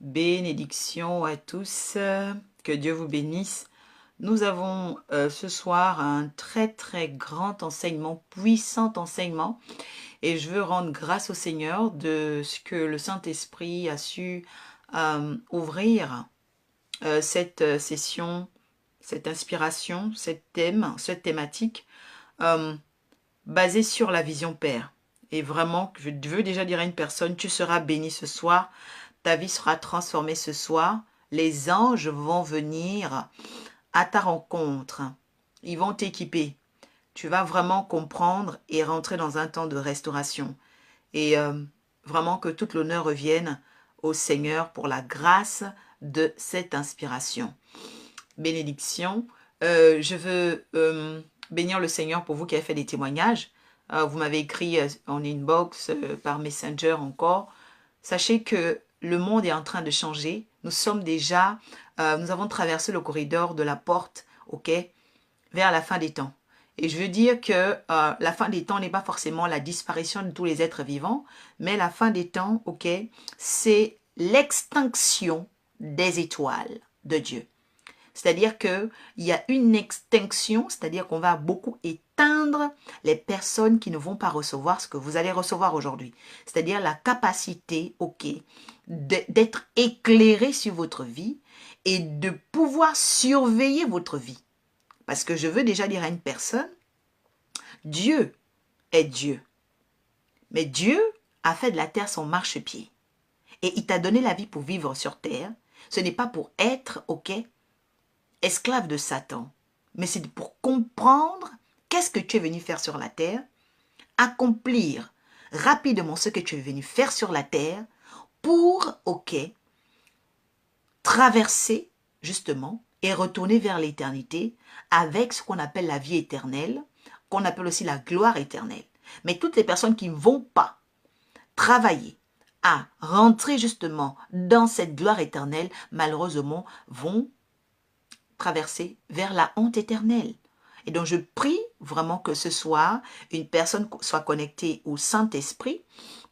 Bénédiction à tous, que Dieu vous bénisse. Nous avons ce soir un très grand enseignement, puissant enseignement, et je veux rendre grâce au Seigneur de ce que le Saint-Esprit a su ouvrir cette session, cette inspiration, cette thématique euh, basée sur la vision Père. Et vraiment, je veux déjà dire à une personne, tu seras béni ce soir. Ta vie sera transformée ce soir. Les anges vont venir à ta rencontre. Ils vont t'équiper. Tu vas vraiment comprendre et rentrer dans un temps de restauration. Et vraiment que toute l'honneur revienne au Seigneur pour la grâce de cette inspiration. Bénédiction. Je veux bénir le Seigneur pour vous qui avez fait des témoignages. Vous m'avez écrit en inbox, par Messenger encore. Sachez que le monde est en train de changer. Nous avons traversé le corridor de la porte, ok, vers la fin des temps. Et je veux dire que la fin des temps n'est pas forcément la disparition de tous les êtres vivants, mais la fin des temps, ok, c'est l'extinction des étoiles de Dieu. C'est-à-dire qu'il y a une extinction, c'est-à-dire qu'on va beaucoup éteindre les personnes qui ne vont pas recevoir ce que vous allez recevoir aujourd'hui. C'est-à-dire la capacité, ok, d'être éclairé sur votre vie et de pouvoir surveiller votre vie. Parce que je veux déjà dire à une personne, Dieu est Dieu. Mais Dieu a fait de la terre son marchepied. Et il t'a donné la vie pour vivre sur terre. Ce n'est pas pour être, ok, esclave de Satan, mais c'est pour comprendre qu'est-ce que tu es venu faire sur la terre, accomplir rapidement ce que tu es venu faire sur la terre pour, ok, traverser justement et retourner vers l'éternité avec ce qu'on appelle la vie éternelle, qu'on appelle aussi la gloire éternelle. Mais toutes les personnes qui ne vont pas travailler à rentrer justement dans cette gloire éternelle, malheureusement, vont traverser vers la honte éternelle. Et donc je prie vraiment que ce soir, une personne soit connectée au Saint-Esprit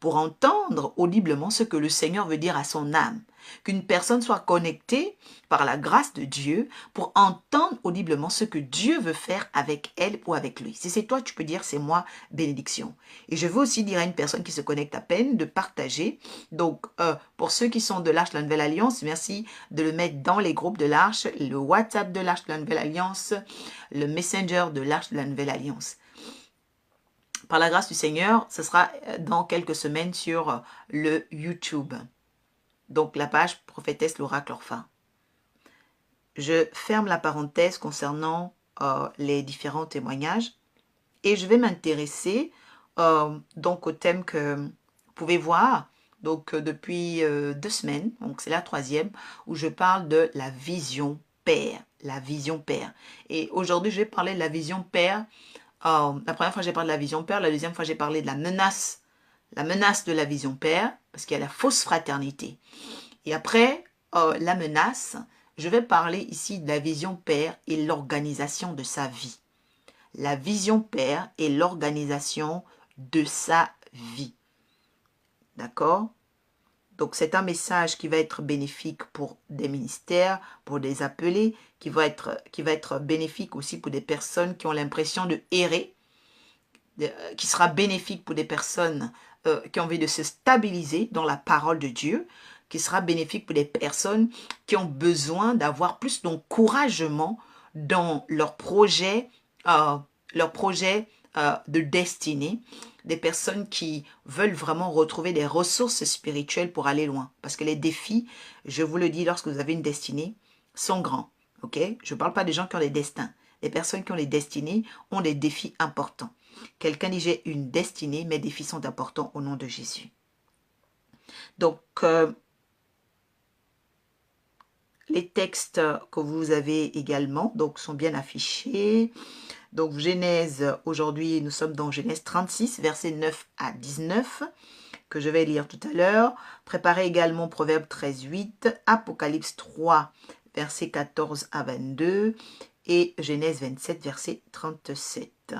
pour entendre audiblement ce que le Seigneur veut dire à son âme. Qu'une personne soit connectée par la grâce de Dieu pour entendre audiblement ce que Dieu veut faire avec elle ou avec lui. Si c'est toi, tu peux dire c'est moi, bénédiction. Et je veux aussi dire à une personne qui se connecte à peine de partager. Donc pour ceux qui sont de l'Arche de la Nouvelle Alliance, merci de le mettre dans les groupes de l'Arche, le WhatsApp de l'Arche de la Nouvelle Alliance, le Messenger de l'Arche de la Nouvelle Alliance. Par la grâce du Seigneur, ce sera dans quelques semaines sur le YouTube. Donc la page Prophétesse l'Oracle Orphin. Je ferme la parenthèse concernant les différents témoignages et je vais m'intéresser donc au thème que vous pouvez voir donc depuis 2 semaines, donc c'est la 3e, où je parle de la vision Père, la vision Père. Et aujourd'hui, je vais parler de la vision Père. La première fois, j'ai parlé de la vision Père. La deuxième fois, j'ai parlé de la menace de la vision Père, parce qu'il y a la fausse fraternité. Et après la menace, je vais parler ici de la vision Père et l'organisation de sa vie. La vision Père et l'organisation de sa vie. D'accord? Donc c'est un message qui va être bénéfique pour des ministères, pour des appelés, qui va être bénéfique aussi pour des personnes qui ont l'impression de errer, qui sera bénéfique pour des personnes qui ont envie de se stabiliser dans la parole de Dieu, qui sera bénéfique pour des personnes qui ont besoin d'avoir plus d'encouragement dans leur projet de destinée, des personnes qui veulent vraiment retrouver des ressources spirituelles pour aller loin. Parce que les défis, je vous le dis, lorsque vous avez une destinée, sont grands. Ok? Je ne parle pas des gens qui ont des destins. Les personnes qui ont des destinées ont des défis importants. Quelqu'un dit, j'ai une destinée, mes défis sont importants au nom de Jésus. Donc, les textes que vous avez également donc, sont bien affichés. Donc, Genèse, aujourd'hui, nous sommes dans Genèse 36, versets 9 à 19, que je vais lire tout à l'heure. Préparez également Proverbe 13, 8, Apocalypse 3, versets 14 à 22, et Genèse 27, verset 37.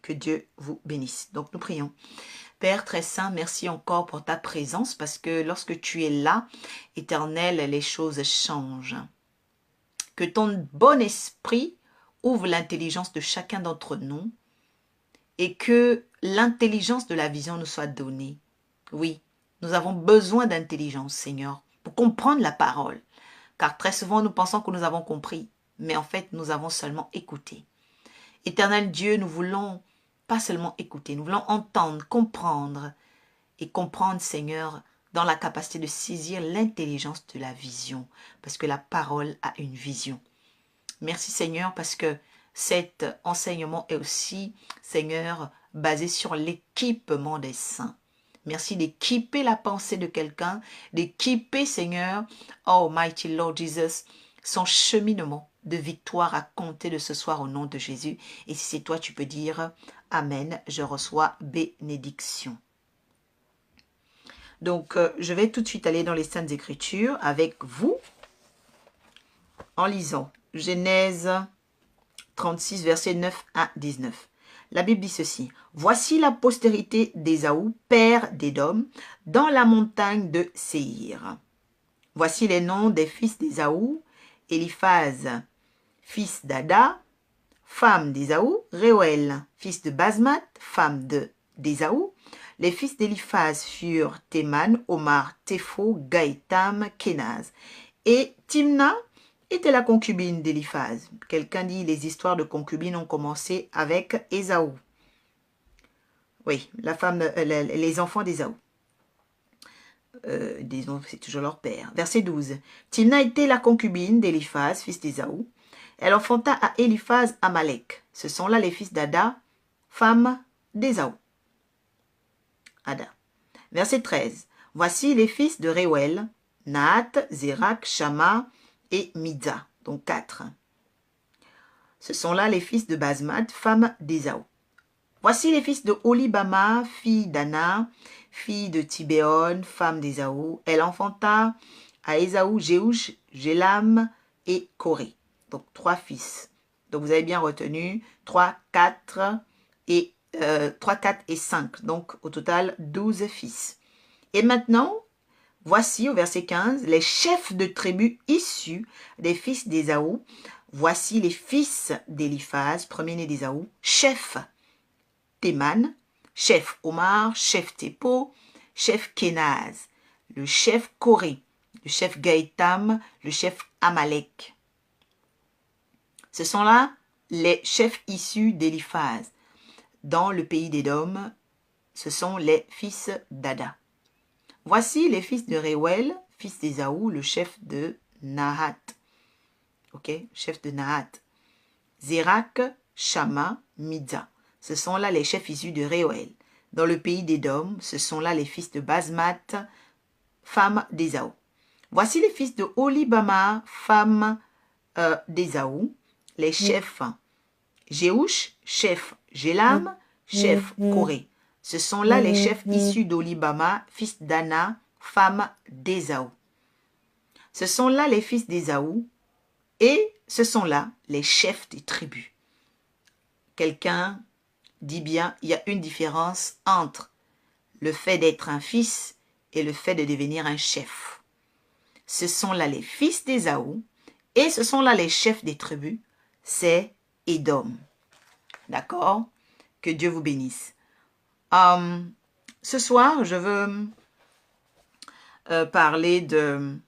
Que Dieu vous bénisse. Donc, nous prions. Père très saint, merci encore pour ta présence parce que lorsque tu es là, Éternel, les choses changent. Que ton bon esprit ouvre l'intelligence de chacun d'entre nous et que l'intelligence de la vision nous soit donnée. Oui, nous avons besoin d'intelligence, Seigneur, pour comprendre la parole. Car très souvent, nous pensons que nous avons compris, mais en fait, nous avons seulement écouté. Éternel Dieu, nous voulons pas seulement écouter, nous voulons entendre, comprendre et comprendre, Seigneur, dans la capacité de saisir l'intelligence de la vision, parce que la parole a une vision. Merci, Seigneur, parce que cet enseignement est aussi, Seigneur, basé sur l'équipement des saints. Merci d'équiper la pensée de quelqu'un, d'équiper, Seigneur, oh mighty Lord Jesus, son cheminement de victoire à compter de ce soir au nom de Jésus. Et si c'est toi, tu peux dire Amen, je reçois bénédiction. Donc, je vais tout de suite aller dans les Saintes Écritures avec vous en lisant Genèse 36, versets 9 à 19. La Bible dit ceci. Voici la postérité d'Ésaü, père d'Édom, dans la montagne de Séhir. Voici les noms des fils d'Ésaü, Éliphaz, fils d'Ada, femme d'Ésaü, Réuel, fils de Basmath, femme d'Ésaü. Les fils d'Éliphaz furent Théman, Omar, Tépho, Gaëtam, Kénaz. Et Timna était la concubine d'Éliphaz. Quelqu'un dit les histoires de concubines ont commencé avec Ésaü. Oui, la femme, les enfants d'Ésaü. Disons, c'est toujours leur père. Verset 12. Timna était la concubine d'Éliphaz, fils d'Ésaü. Elle enfanta à Éliphaz Amalek. Ce sont là les fils d'Ada, femme d'Ésaü. Ada. Verset 13. Voici les fils de Réuel, Nahat, Zérak, Shama et Midza. Donc 4. Ce sont là les fils de Basmath, femme d'Ésaü. Voici les fils de Holibama, fille d'Anna, fille de Tibéon, femme d'Ésaü. Elle enfanta à Ésaü Jéhush, Jélam et Coré. Donc 3 fils. Donc vous avez bien retenu 3, 4 et 5. Donc au total 12 fils. Et maintenant, voici au verset 15, les chefs de tribus issus des fils d'Ésaü. Voici les fils d'Éliphaz, premier-né d'Ésaü, chef Théman, chef Omar, chef Tépho, chef Kénaz, le chef Coré, le chef Gaëtam, le chef Amalek. Ce sont là les chefs issus d'Éliphaz. Dans le pays d'Édom, ce sont les fils d'Ada. Voici les fils de Réuel, fils d'Ésaü, le chef de Nahat. Ok, chef de Nahat. Zérak, Shama, Midza. Ce sont là les chefs issus de Réuel. Dans le pays d'Édom, ce sont là les fils de Basmath, femme d'Ésaü. Voici les fils de Holibama, femme d'Ésaü, les chefs Jéhush, chef Jélam, chef Coré. Ce sont là les chefs issus d'Holibama, fils d'Anna, femme d'Ésaü. Ce sont là les fils d'Ésaü et ce sont là les chefs des tribus. Quelqu'un dit bien, il y a une différence entre le fait d'être un fils et le fait de devenir un chef. Ce sont là les fils d'Ésaü et ce sont là les chefs des tribus, c'est Édom. D'accord? Que Dieu vous bénisse. Ce soir, je veux parler de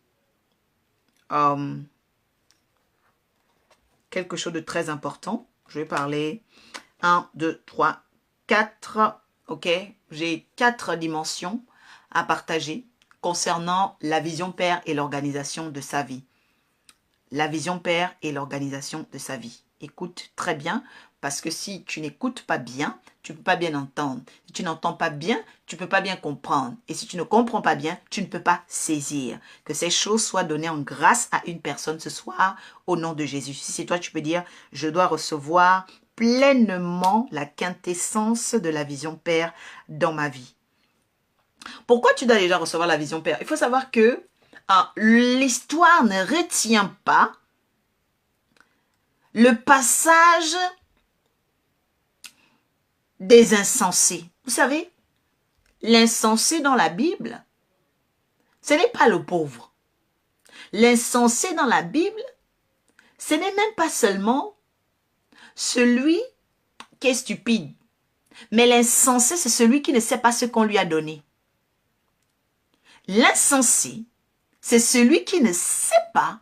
quelque chose de très important. Je vais parler 1, 2, 3, 4. Ok? J'ai 4 dimensions à partager concernant la vision Père et l'organisation de sa vie. La vision Père et l'organisation de sa vie. Écoute très bien, parce que si tu n'écoutes pas bien, tu ne peux pas bien entendre. Si tu n'entends pas bien, tu ne peux pas bien comprendre. Et si tu ne comprends pas bien, tu ne peux pas saisir. Que ces choses soient données en grâce à une personne ce soir, au nom de Jésus. Si c'est toi, tu peux dire, je dois recevoir pleinement la quintessence de la vision Père dans ma vie. Pourquoi tu dois déjà recevoir la vision Père? Il faut savoir que l'histoire ne retient pas le passage des insensés. Vous savez, L'insensé dans la Bible, ce n'est pas le pauvre. L'insensé dans la Bible, ce n'est même pas seulement celui qui est stupide. Mais l'insensé, c'est celui qui ne sait pas ce qu'on lui a donné. L'insensé, c'est celui qui ne sait pas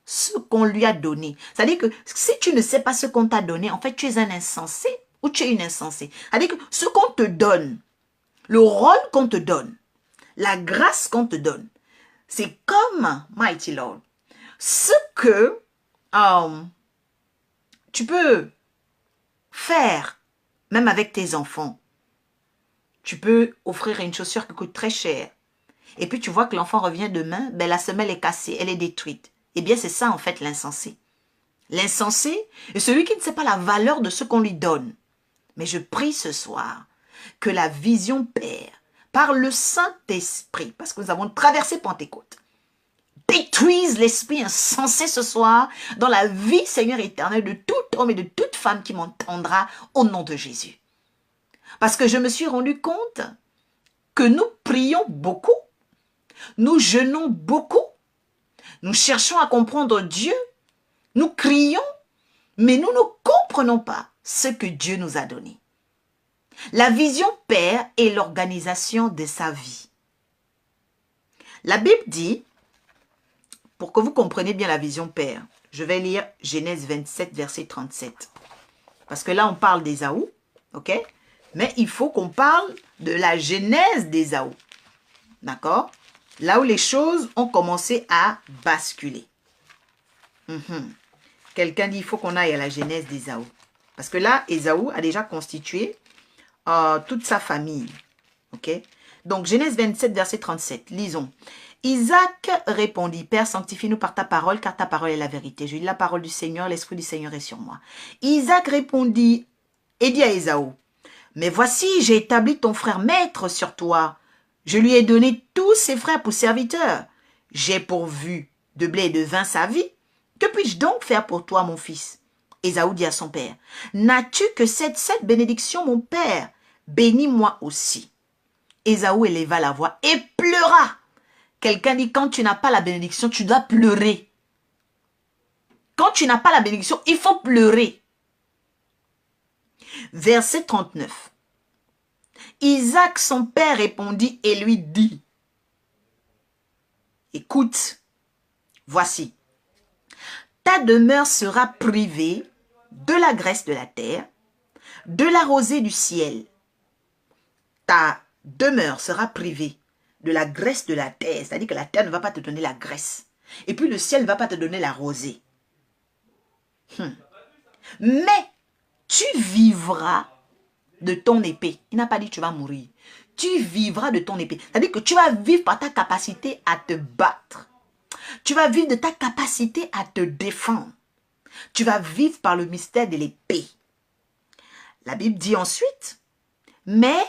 ce qu'on lui a donné. C'est-à-dire que si tu ne sais pas ce qu'on t'a donné, en fait, tu es un insensé ou tu es une insensée. C'est-à-dire que ce qu'on te donne, le rôle qu'on te donne, la grâce qu'on te donne, c'est comme, Mighty Lord, ce que tu peux faire, même avec tes enfants. Tu peux offrir une chaussure qui coûte très cher. Et puis tu vois que l'enfant revient demain, ben la semelle est cassée, elle est détruite. Eh bien c'est ça en fait l'insensé. L'insensé est celui qui ne sait pas la valeur de ce qu'on lui donne. Mais je prie ce soir que la vision Père, par le Saint-Esprit, parce que nous avons traversé Pentecôte, détruise l'esprit insensé ce soir dans la vie, Seigneur éternel, de tout homme et de toute femme qui m'entendra au nom de Jésus. Parce que je me suis rendu compte que nous prions beaucoup, nous jeûnons beaucoup, nous cherchons à comprendre Dieu, nous crions, mais nous ne comprenons pas ce que Dieu nous a donné. La vision Père est l'organisation de sa vie. La Bible dit, pour que vous compreniez bien la vision Père, je vais lire Genèse 27, verset 37. Parce que là, on parle d'Ésaü, ok? Mais il faut qu'on parle de la genèse d'Ésaü. D'accord? Là où les choses ont commencé à basculer. Quelqu'un dit, il faut qu'on aille à la genèse d'Ésaü. Parce que là, Ésaü a déjà constitué toute sa famille. Ok? Donc, Genèse 27, verset 37. Lisons. Isaac répondit, Père, sanctifie-nous par ta parole, car ta parole est la vérité. Je lis la parole du Seigneur, l'Esprit du Seigneur est sur moi. Isaac répondit et dit à Ésaü, mais voici, j'ai établi ton frère maître sur toi. Je lui ai donné tous ses frères pour serviteurs. J'ai pourvu de blé et de vin sa vie. Que puis-je donc faire pour toi, mon fils? Ésaü dit à son père, n'as-tu que cette bénédiction, mon père? Bénis-moi aussi. Ésaü éleva la voix et pleura. Quelqu'un dit, quand tu n'as pas la bénédiction, tu dois pleurer. Quand tu n'as pas la bénédiction, il faut pleurer. Verset 39. Isaac, son père, répondit et lui dit, écoute, voici, ta demeure sera privée de la graisse de la terre, de la rosée du ciel. Ta demeure sera privée de la graisse de la terre, c'est-à-dire que la terre ne va pas te donner la graisse. Et puis le ciel ne va pas te donner la rosée. Mais tu vivras de ton épée. Il n'a pas dit tu vas mourir. Tu vivras de ton épée. C'est-à-dire que tu vas vivre par ta capacité à te battre. Tu vas vivre de ta capacité à te défendre. Tu vas vivre par le mystère de l'épée. La Bible dit ensuite, mais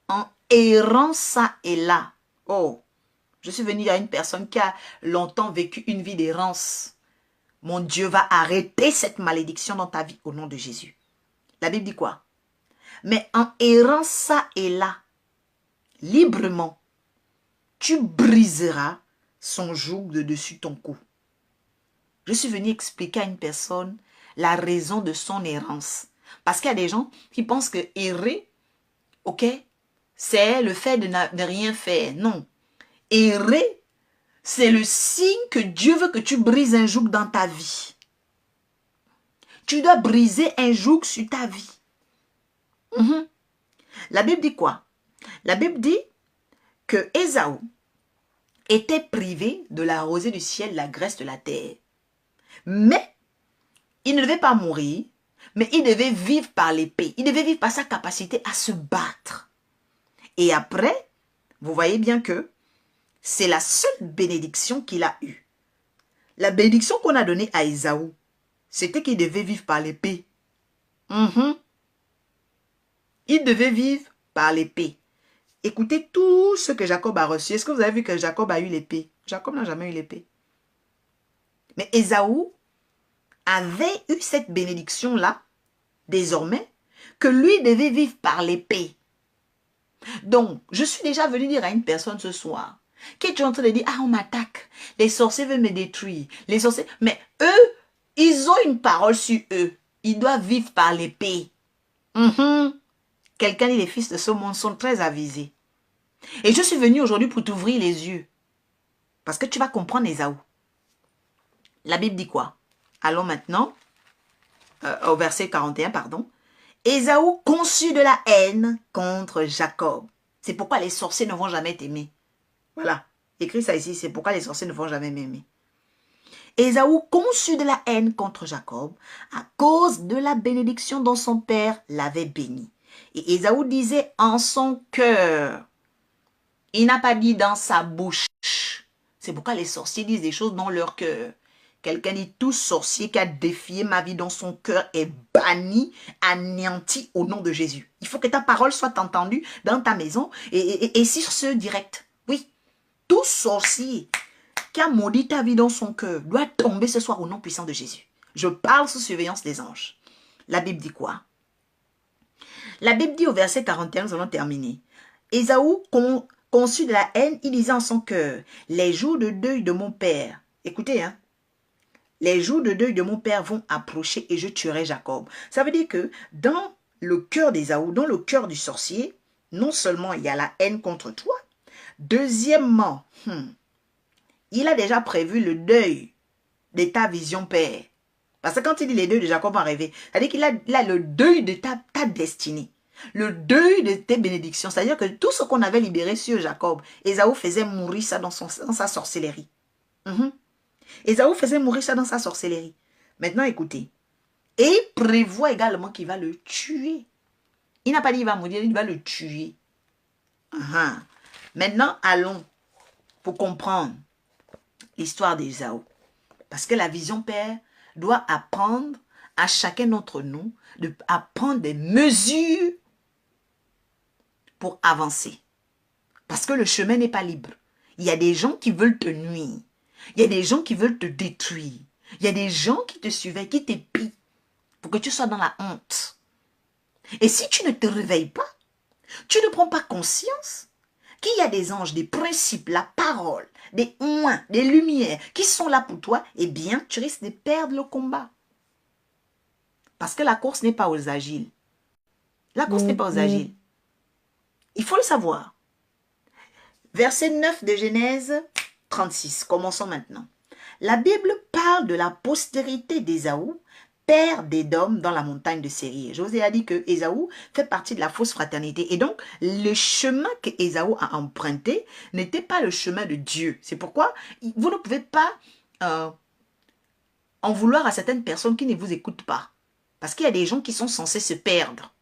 en errant ça et là. Oh, je suis venu à une personne qui a longtemps vécu une vie d'errance. Mon Dieu va arrêter cette malédiction dans ta vie au nom de Jésus. La Bible dit quoi? Mais en errant ça et là, librement, tu briseras son joug de dessus ton cou. Je suis venu expliquer à une personne la raison de son errance. Parce qu'il y a des gens qui pensent que errer, ok, c'est le fait de ne rien faire. Non. Errer, c'est le signe que Dieu veut que tu brises un joug dans ta vie. Tu dois briser un joug sur ta vie. La Bible dit quoi? La Bible dit que Ésaü était privé de la rosée du ciel, la graisse de la terre. Mais il ne devait pas mourir, mais il devait vivre par l'épée. Il devait vivre par sa capacité à se battre. Et après, vous voyez bien que c'est la seule bénédiction qu'il a eue. La bénédiction qu'on a donnée à Ésaü, c'était qu'il devait vivre par l'épée. Il devait vivre par l'épée. Écoutez tout ce que Jacob a reçu. Est-ce que vous avez vu que Jacob a eu l'épée? Jacob n'a jamais eu l'épée. Mais Ésaü avait eu cette bénédiction-là, désormais, que lui devait vivre par l'épée. Donc, je suis déjà venu dire à une personne ce soir, qui est en train de dire, ah, on m'attaque, les sorciers veulent me détruire, les sorciers, mais eux, ils ont une parole sur eux, ils doivent vivre par l'épée. Quelqu'un dit, les fils de ce monde sont très avisés. Et je suis venu aujourd'hui pour t'ouvrir les yeux, parce que tu vas comprendre Ésaü. La Bible dit quoi? Allons maintenant au verset 41, pardon. Ésaü conçut de la haine contre Jacob. C'est pourquoi les sorciers ne vont jamais t'aimer. Voilà, écrit ça ici, c'est pourquoi les sorciers ne vont jamais m'aimer. Ésaü conçut de la haine contre Jacob à cause de la bénédiction dont son père l'avait béni. Et Ésaü disait en son cœur, il n'a pas dit dans sa bouche. C'est pourquoi les sorciers disent des choses dans leur cœur. Quelqu'un dit, tout sorcier qui a défié ma vie dans son cœur est banni, anéanti au nom de Jésus. Il faut que ta parole soit entendue dans ta maison et sur ce direct. Oui, tout sorcier qui a maudit ta vie dans son cœur doit tomber ce soir au nom puissant de Jésus. Je parle sous surveillance des anges. La Bible dit quoi? La Bible dit au verset 41, nous allons terminer. Ésaü conçut de la haine, il disait en son cœur, les jours de deuil de mon père. Écoutez, hein. Les jours de deuil de mon père vont approcher et je tuerai Jacob. Ça veut dire que dans le cœur d'Ésaü, dans le cœur du sorcier, non seulement il y a la haine contre toi, deuxièmement, il a déjà prévu le deuil de ta vision père. Parce que quand il dit les deuils de Jacob vont arriver, c'est-à-dire qu'il a le deuil de ta destinée. Le deuil de tes bénédictions. C'est-à-dire que tout ce qu'on avait libéré sur Jacob, Ésaü faisait mourir ça dans sa sorcellerie. Ésaü faisait mourir ça dans sa sorcellerie. Maintenant, écoutez. Et il prévoit également qu'il va le tuer. Il n'a pas dit qu'il va mourir, il va le tuer. Maintenant, allons pour comprendre l'histoire d'Ésaü. Parce que la vision père doit apprendre à chacun d'entre nous de prendre des mesures pour avancer. Parce que le chemin n'est pas libre. Il y a des gens qui veulent te nuire. Il y a des gens qui veulent te détruire. Il y a des gens qui te surveillent, qui t'épient pour que tu sois dans la honte. Et si tu ne te réveilles pas, tu ne prends pas conscience qu'il y a des anges, des principes, la parole, des oins, des lumières qui sont là pour toi, eh bien, tu risques de perdre le combat. Parce que la course n'est pas aux agiles. La course n'est pas aux agiles. Il faut le savoir. Verset 9 de Genèse 36. Commençons maintenant. La Bible parle de la postérité d'Ésaü, père d'Édom dans la montagne de Séir. Je vous ai dit que Ésaü fait partie de la fausse fraternité. Et donc, le chemin que Ésaü a emprunté n'était pas le chemin de Dieu. C'est pourquoi vous ne pouvez pas en vouloir à certaines personnes qui ne vous écoutent pas. Parce qu'il y a des gens qui sont censés se perdre.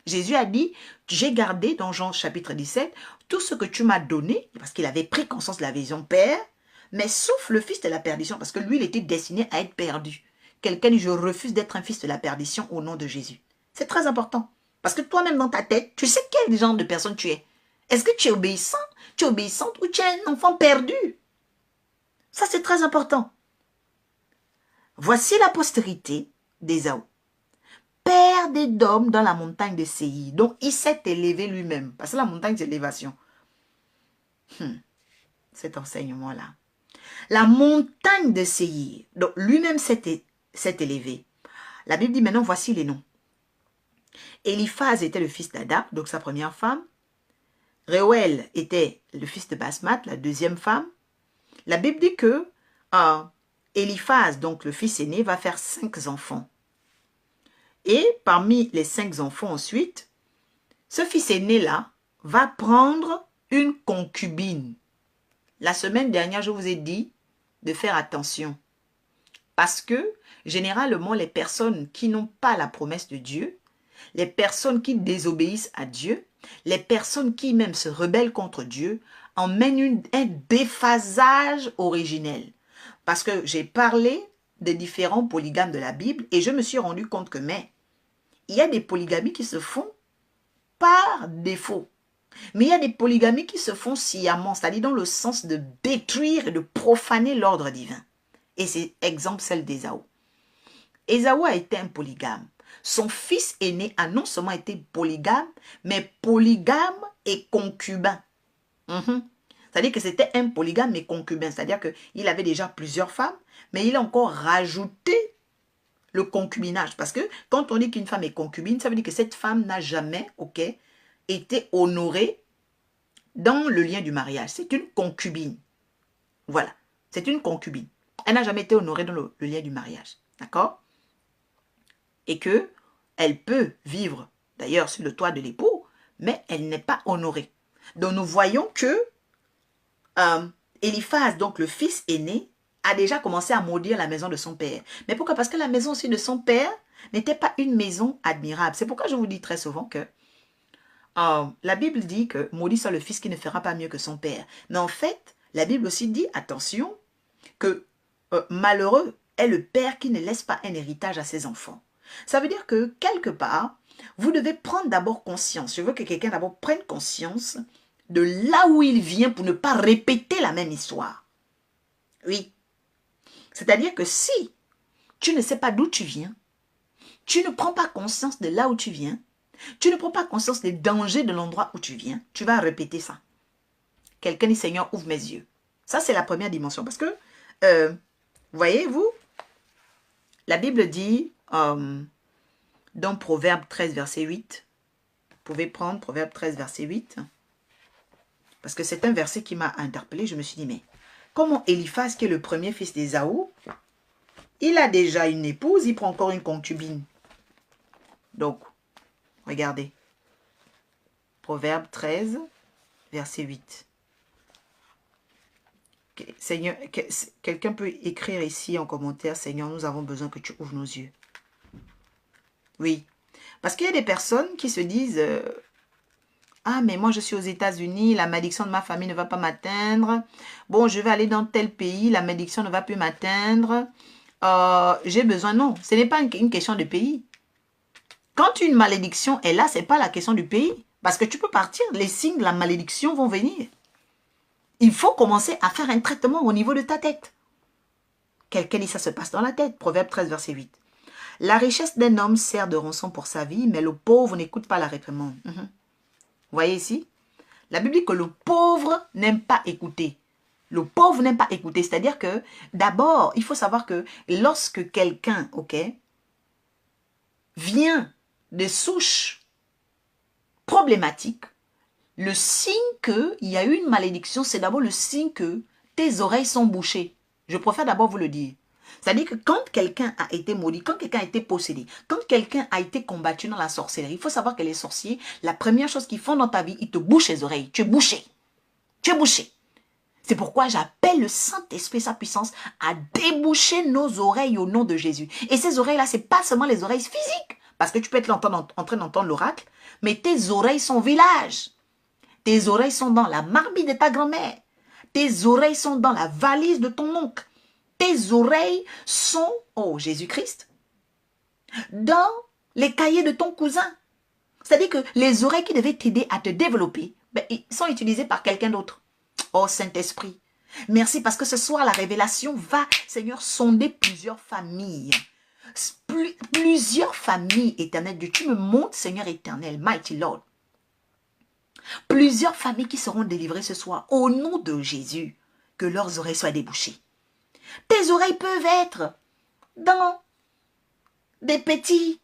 Jésus a dit, j'ai gardé dans Jean chapitre 17, tout ce que tu m'as donné, parce qu'il avait pris conscience de la vision père, mais sauf le fils de la perdition, parce que lui, il était destiné à être perdu. Quelqu'un dit, je refuse d'être un fils de la perdition au nom de Jésus. C'est très important. Parce que toi-même dans ta tête, tu sais quel genre de personne tu es. Est-ce que tu es obéissant, tu es obéissante ou tu es un enfant perdu? Ça, c'est très important. Voici la postérité d'Ésaü, père d'Édom dans la montagne de Séir. Donc, il s'est élevé lui-même. Parce que la montagne, c'est l'élévation. Cet enseignement-là. La montagne de Séir. Donc, lui-même s'est élevé. La Bible dit maintenant, voici les noms. Éliphaz était le fils d'Ada, donc sa première femme. Réuel était le fils de Basmat, la deuxième femme. La Bible dit que Éliphaz, donc le fils aîné, va faire 5 enfants. Et parmi les 5 enfants ensuite, ce fils aîné-là va prendre une concubine. La semaine dernière, je vous ai dit de faire attention. Parce que, généralement, les personnes qui n'ont pas la promesse de Dieu, les personnes qui désobéissent à Dieu, les personnes qui même se rebellent contre Dieu, emmènent un déphasage originel. Parce que j'ai parlé des différents polygames de la Bible et je me suis rendu compte que il y a des polygamies qui se font par défaut. Mais il y a des polygamies qui se font sciemment, c'est-à-dire dans le sens de détruire et de profaner l'ordre divin. Et c'est exemple celle d'Ésaü. Ésaü a été un polygame. son fils aîné a non seulement été polygame, mais polygame et concubin. C'est-à-dire que c'était un polygame et concubin. C'est-à-dire qu'il avait déjà plusieurs femmes, mais il a encore rajouté le concubinage. Parce que quand on dit qu'une femme est concubine, ça veut dire que cette femme n'a jamais, été honorée dans le lien du mariage. C'est une concubine. Voilà. C'est une concubine. Elle n'a jamais été honorée dans le lien du mariage. D'accord? Et que elle peut vivre, d'ailleurs, sur le toit de l'époux, mais elle n'est pas honorée. Donc, nous voyons que Eliphaz, donc le fils aîné, a déjà commencé à maudire la maison de son père. Mais pourquoi? Parce que la maison aussi de son père n'était pas une maison admirable. C'est pourquoi je vous dis très souvent que la Bible dit que maudit soit le fils qui ne fera pas mieux que son père. Mais en fait, la Bible aussi dit, attention, que malheureux est le père qui ne laisse pas un héritage à ses enfants. Ça veut dire que quelque part, vous devez prendre d'abord conscience. Je veux que quelqu'un d'abord prenne conscience de là où il vient pour ne pas répéter la même histoire. Oui. C'est-à-dire que si tu ne sais pas d'où tu viens, tu ne prends pas conscience de là où tu viens, tu ne prends pas conscience des dangers de l'endroit où tu viens, tu vas répéter ça. Quelqu'un dit, Seigneur, ouvre mes yeux. Ça, c'est la première dimension. Parce que, voyez-vous, la Bible dit, dans Proverbe 13, verset 8, vous pouvez prendre Proverbe 13, verset 8, parce que c'est un verset qui m'a interpellé. Je me suis dit, mais comment Eliphaz, qui est le premier fils d'Ésaü, il a déjà une épouse, il prend encore une concubine. Donc, regardez. Proverbe 13, verset 8. Seigneur, quelqu'un peut écrire ici en commentaire, Seigneur, nous avons besoin que tu ouvres nos yeux. Oui. Parce qu'il y a des personnes qui se disent, ah, mais moi je suis aux États-Unis, la malédiction de ma famille ne va pas m'atteindre. Bon, je vais aller dans tel pays, la malédiction ne va plus m'atteindre. J'ai besoin, non, ce n'est pas une question de pays. Quand une malédiction est là, ce n'est pas la question du pays. Parce que tu peux partir, les signes de la malédiction vont venir. Il faut commencer à faire un traitement au niveau de ta tête. Quelqu'un dit ça se passe dans la tête. Proverbe 13, verset 8. La richesse d'un homme sert de rançon pour sa vie, mais le pauvre n'écoute pas la réprimande. Vous voyez ici? La Bible dit que le pauvre n'aime pas écouter. Le pauvre n'aime pas écouter. C'est-à-dire que, d'abord, il faut savoir que lorsque quelqu'un, vient de souches problématiques, le signe qu'il y a eu une malédiction, c'est d'abord le signe que tes oreilles sont bouchées. Je préfère d'abord vous le dire. C'est-à-dire que quand quelqu'un a été maudit, quand quelqu'un a été possédé, quand quelqu'un a été combattu dans la sorcellerie, il faut savoir que les sorciers, la première chose qu'ils font dans ta vie, ils te bouchent les oreilles. Tu es bouché. Tu es bouché. C'est pourquoi j'appelle le Saint-Esprit, sa puissance, à déboucher nos oreilles au nom de Jésus. Et ces oreilles-là, ce n'est pas seulement les oreilles physiques, parce que tu peux être en train d'entendre l'oracle, mais tes oreilles sont village. Tes oreilles sont dans la marmite de ta grand-mère. Tes oreilles sont dans la valise de ton oncle. Tes oreilles sont, oh Jésus-Christ, dans les cahiers de ton cousin. C'est-à-dire que les oreilles qui devaient t'aider à te développer, ils sont utilisées par quelqu'un d'autre. Oh Saint-Esprit, merci parce que ce soir la révélation va, Seigneur, sonder plusieurs familles. Plusieurs familles éternelles. Dieu, tu me montres, Seigneur éternel, Mighty Lord. Plusieurs familles qui seront délivrées ce soir au nom de Jésus. Que leurs oreilles soient débouchées. Tes oreilles peuvent être dans des petits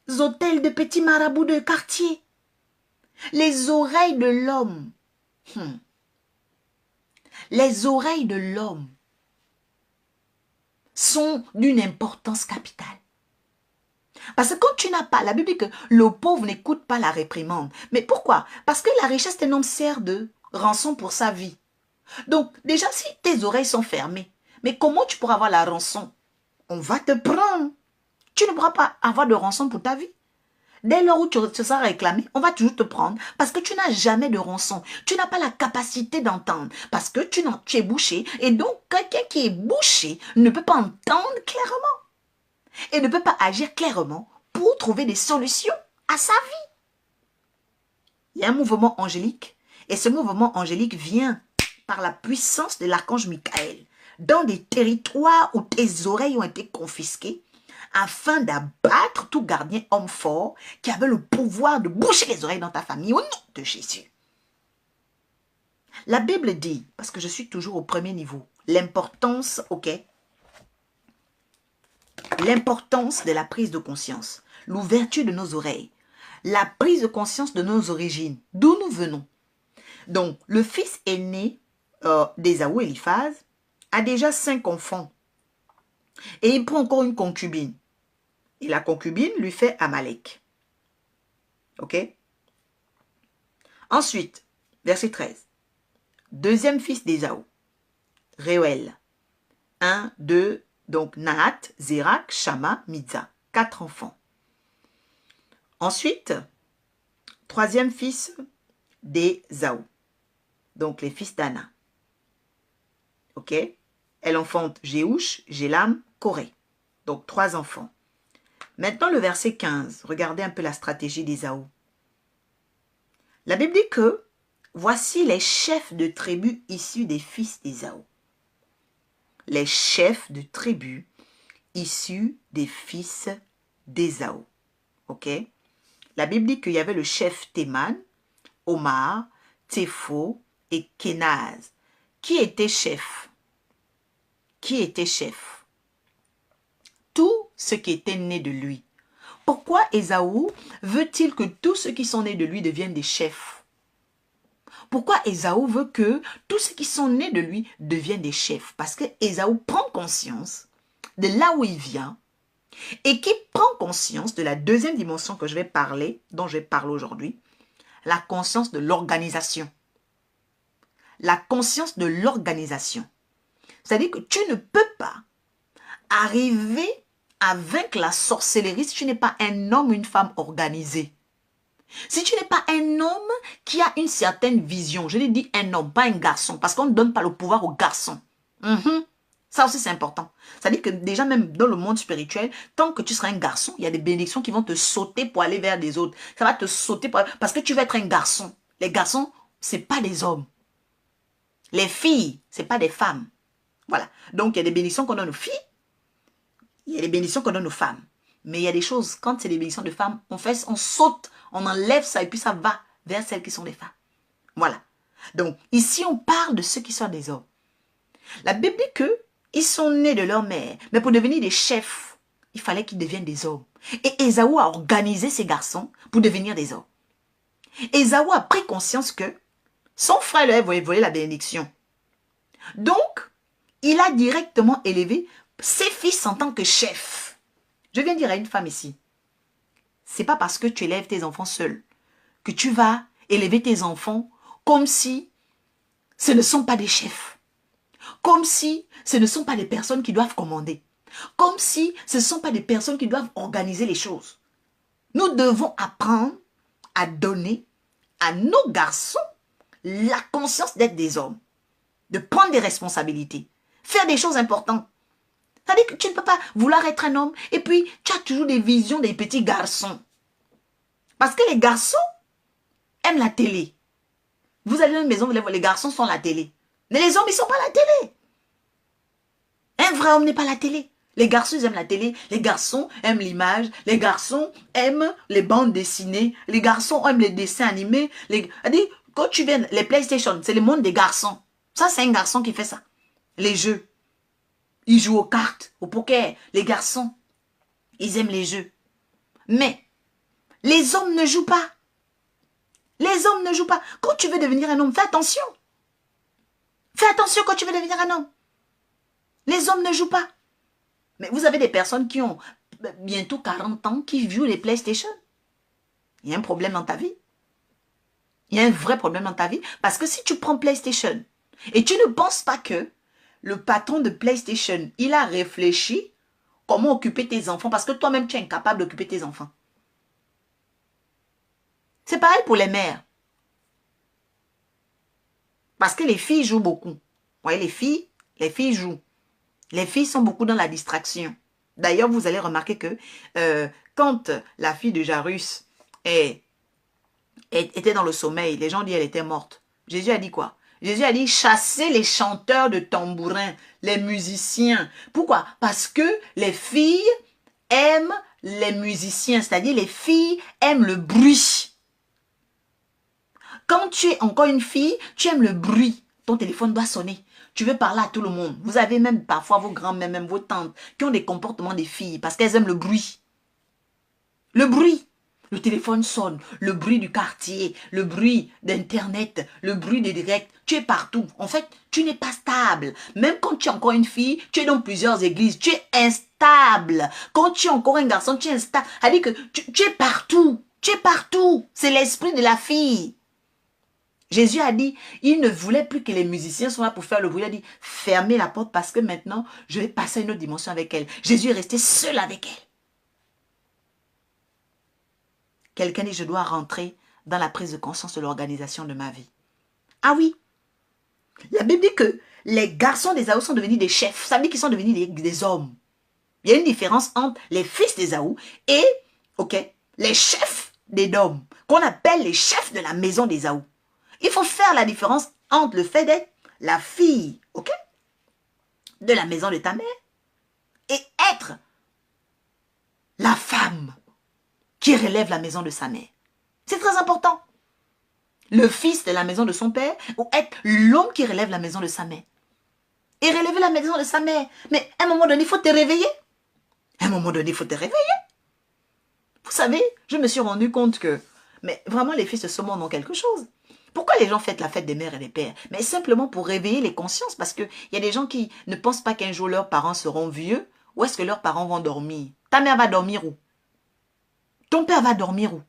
hôtels, de petits marabouts de quartier. Les oreilles de l'homme. Les oreilles de l'homme sont d'une importance capitale. Parce que quand tu n'as pas, la Bible dit que le pauvre n'écoute pas la réprimande. Mais pourquoi? Parce que la richesse d'un homme sert de rançon pour sa vie. Donc, déjà, si tes oreilles sont fermées, mais comment tu pourras avoir la rançon? On va te prendre. Tu ne pourras pas avoir de rançon pour ta vie. Dès lors où tu te seras réclamé, on va toujours te prendre parce que tu n'as jamais de rançon. Tu n'as pas la capacité d'entendre parce que tu es bouché. Et donc, quelqu'un qui est bouché ne peut pas entendre clairement. Et ne peut pas agir clairement pour trouver des solutions à sa vie. Il y a un mouvement angélique. Et ce mouvement angélique vient par la puissance de l'archange Michael dans des territoires où tes oreilles ont été confisquées afin d'abattre tout gardien homme fort qui avait le pouvoir de boucher les oreilles dans ta famille au nom de Jésus. La Bible dit, parce que je suis toujours au premier niveau, l'importance, ok, l'importance de la prise de conscience, l'ouverture de nos oreilles, la prise de conscience de nos origines, d'où nous venons. Donc, le fils aîné d'Ésaü, Éliphaz, a déjà 5 enfants. Et il prend encore une concubine. Et la concubine lui fait Amalek. Ok? Ensuite, verset 13. Deuxième fils d'Ésaü, Réuel. 1, 2, donc Nahat, Zérak, Shama, Midza. 4 enfants. Ensuite, troisième fils d'Ésaü. Donc les fils d'Anna. Ok? Elle enfante Jéhouch, Jélam, Corée. Donc 3 enfants. Maintenant le verset 15. Regardez un peu la stratégie d'Ésaü. La Bible dit que voici les chefs de tribus issus des fils d'Ésaü. Les chefs de tribus issus des fils d'Ésaü. Ok? La Bible dit qu'il y avait le chef Théman, Omar, Tépho et Kenaz. Qui était chef? Qui était chef? Tout ce qui était né de lui. Pourquoi Ésaü veut-il que tous ceux qui sont nés de lui deviennent des chefs? Pourquoi Ésaü veut que tous ceux qui sont nés de lui deviennent des chefs? Parce que Ésaü prend conscience de là où il vient et qui prend conscience de la deuxième dimension que je vais parler, dont je vais parler aujourd'hui, la conscience de l'organisation. La conscience de l'organisation. C'est-à-dire que tu ne peux pas arriver à vaincre la sorcellerie si tu n'es pas un homme ou une femme organisée. Si tu n'es pas un homme qui a une certaine vision, je l'ai dit un homme, pas un garçon, parce qu'on ne donne pas le pouvoir aux garçons. Ça aussi c'est important. C'est-à-dire que déjà même dans le monde spirituel, tant que tu seras un garçon, il y a des bénédictions qui vont te sauter pour aller vers des autres. Ça va te sauter parce que tu vas être un garçon. Les garçons, ce n'est pas des hommes. Les filles, ce n'est pas des femmes. Voilà. Donc, il y a des bénédictions qu'on donne aux filles. Il y a des bénédictions qu'on donne aux femmes. Mais il y a des choses, quand c'est des bénédictions de femmes, on saute, on enlève ça et puis ça va vers celles qui sont des femmes. Voilà. Donc, ici, on parle de ceux qui sont des hommes. La Bible dit qu'ils sont nés de leur mère. Mais pour devenir des chefs, il fallait qu'ils deviennent des hommes. Et Ésaü a organisé ses garçons pour devenir des hommes. Ésaü a pris conscience que son frère lui avait volé la bénédiction. Donc, il a directement élevé ses fils en tant que chef. Je viens dire à une femme ici, c'est pas parce que tu élèves tes enfants seuls que tu vas élever tes enfants comme si ce ne sont pas des chefs. Comme si ce ne sont pas des personnes qui doivent commander. Comme si ce ne sont pas des personnes qui doivent organiser les choses. Nous devons apprendre à donner à nos garçons la conscience d'être des hommes, de prendre des responsabilités, faire des choses importantes. C'est-à-dire que tu ne peux pas vouloir être un homme et puis tu as toujours des visions des petits garçons. Parce que les garçons aiment la télé. Vous allez dans une maison, les garçons sont la télé. Mais les hommes, ils ne sont pas la télé. Un vrai homme n'est pas la télé. Les garçons, ils aiment la télé. Les garçons aiment l'image. Les garçons aiment les bandes dessinées. Les garçons aiment les dessins animés. Quand tu viens, les PlayStation, c'est le monde des garçons. Ça, c'est un garçon qui fait ça. Les jeux. Ils jouent aux cartes, au poker. Les garçons, ils aiment les jeux. Mais les hommes ne jouent pas. Les hommes ne jouent pas. Quand tu veux devenir un homme, fais attention. Fais attention quand tu veux devenir un homme. Les hommes ne jouent pas. Mais vous avez des personnes qui ont bientôt 40 ans qui jouent les PlayStation. Il y a un problème dans ta vie. Il y a un vrai problème dans ta vie. Parce que si tu prends PlayStation et tu ne penses pas que le patron de PlayStation, il a réfléchi comment occuper tes enfants parce que toi-même, tu es incapable d'occuper tes enfants. C'est pareil pour les mères. Parce que les filles jouent beaucoup. Vous voyez, les filles jouent. Les filles sont beaucoup dans la distraction. D'ailleurs, vous allez remarquer que quand la fille de Jairus était dans le sommeil, les gens disent qu'elle était morte. Jésus a dit quoi? Jésus a dit chassez les chanteurs de tambourins, les musiciens. Pourquoi? Parce que les filles aiment les musiciens, c'est-à-dire les filles aiment le bruit. Quand tu es encore une fille, tu aimes le bruit. Ton téléphone doit sonner. Tu veux parler à tout le monde. Vous avez même parfois vos grands-mères, même vos tantes, qui ont des comportements des filles parce qu'elles aiment le bruit. Le bruit. Le téléphone sonne, le bruit du quartier, le bruit d'Internet, le bruit des directs. Tu es partout. En fait, tu n'es pas stable. Même quand tu es encore une fille, tu es dans plusieurs églises. Tu es instable. Quand tu es encore un garçon, tu es instable. C'est-à-dire que tu es partout. Tu es partout. C'est l'esprit de la fille. Jésus a dit, il ne voulait plus que les musiciens soient là pour faire le bruit. Il a dit, fermez la porte parce que maintenant, je vais passer à une autre dimension avec elle. Jésus est resté seul avec elle. Quelqu'un dit, je dois rentrer dans la prise de conscience de l'organisation de ma vie. Ah oui, la Bible dit que les garçons d'Ésaü sont devenus des chefs. Ça veut dire qu'ils sont devenus des hommes. Il y a une différence entre les fils d'Ésaü et les chefs d'Édom, qu'on appelle les chefs de la maison d'Ésaü. Il faut faire la différence entre le fait d'être la fille de la maison de ta mère et être la femme qui relève la maison de sa mère. C'est très important. Le fils de la maison de son père ou être l'homme qui relève la maison de sa mère. Et relever la maison de sa mère. Mais à un moment donné, il faut te réveiller. À un moment donné, il faut te réveiller. Vous savez, je me suis rendu compte que, mais vraiment les fils de ce monde ont quelque chose. Pourquoi les gens fêtent la fête des mères et des pères? Mais simplement pour réveiller les consciences. Parce qu'il y a des gens qui ne pensent pas qu'un jour leurs parents seront vieux. Où est-ce que leurs parents vont dormir? Ta mère va dormir où? Ton père va dormir où?